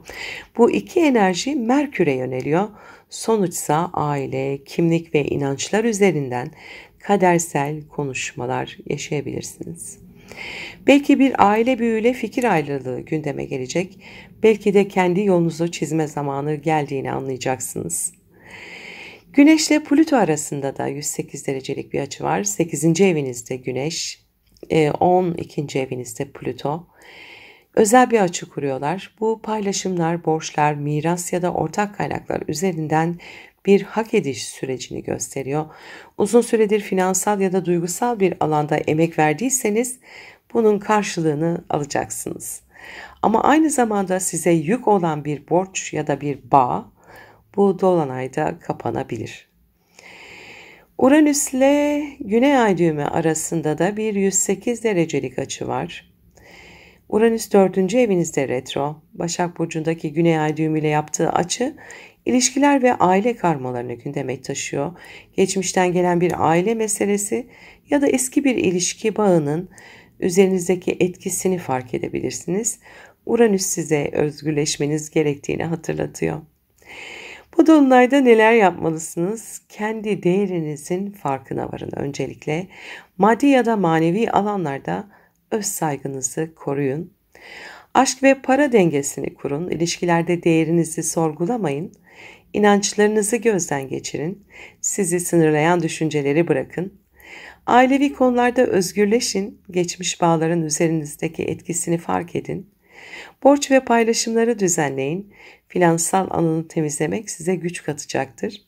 Bu iki enerji Merkür'e yöneliyor. Sonuçsa aile, kimlik ve inançlar üzerinden kadersel konuşmalar yaşayabilirsiniz. Belki bir aile büyüğüyle fikir ayrılığı gündeme gelecek. Belki de kendi yolunuzu çizme zamanı geldiğini anlayacaksınız. Güneş ile Plüto arasında da 108 derecelik bir açı var. 8. evinizde Güneş, 12. evinizde Plüto. Özel bir açı kuruyorlar. Bu paylaşımlar, borçlar, miras ya da ortak kaynaklar üzerinden bir hak ediş sürecini gösteriyor. Uzun süredir finansal ya da duygusal bir alanda emek verdiyseniz bunun karşılığını alacaksınız. Ama aynı zamanda size yük olan bir borç ya da bir bağ bu dolunayda kapanabilir. Uranüs ile Güney Ay düğümü arasında da bir 108 derecelik açı var. Uranüs 4. evinizde retro, Başak Burcu'ndaki Güney Ay düğümü ile yaptığı açı, ilişkiler ve aile karmalarını gündeme taşıyor. Geçmişten gelen bir aile meselesi ya da eski bir ilişki bağının üzerinizdeki etkisini fark edebilirsiniz. Uranüs size özgürleşmeniz gerektiğini hatırlatıyor. Bu dolunayda neler yapmalısınız? Kendi değerinizin farkına varın öncelikle. Maddi ya da manevi alanlarda öz saygınızı koruyun. Aşk ve para dengesini kurun. İlişkilerde değerinizi sorgulamayın. İnançlarınızı gözden geçirin. Sizi sınırlayan düşünceleri bırakın. Ailevi konularda özgürleşin. Geçmiş bağların üzerinizdeki etkisini fark edin. Borç ve paylaşımları düzenleyin. Finansal alanı temizlemek size güç katacaktır.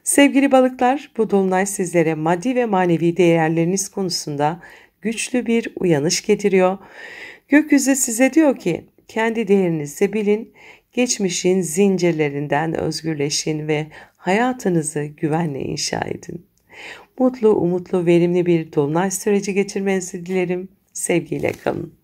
Sevgili balıklar, bu dolunay sizlere maddi ve manevi değerleriniz konusunda güçlü bir uyanış getiriyor. Gökyüzü size diyor ki, kendi değerinizi bilin, geçmişin zincirlerinden özgürleşin ve hayatınızı güvenle inşa edin. Mutlu, umutlu, verimli bir dolunay süreci geçirmenizi dilerim. Sevgiyle kalın.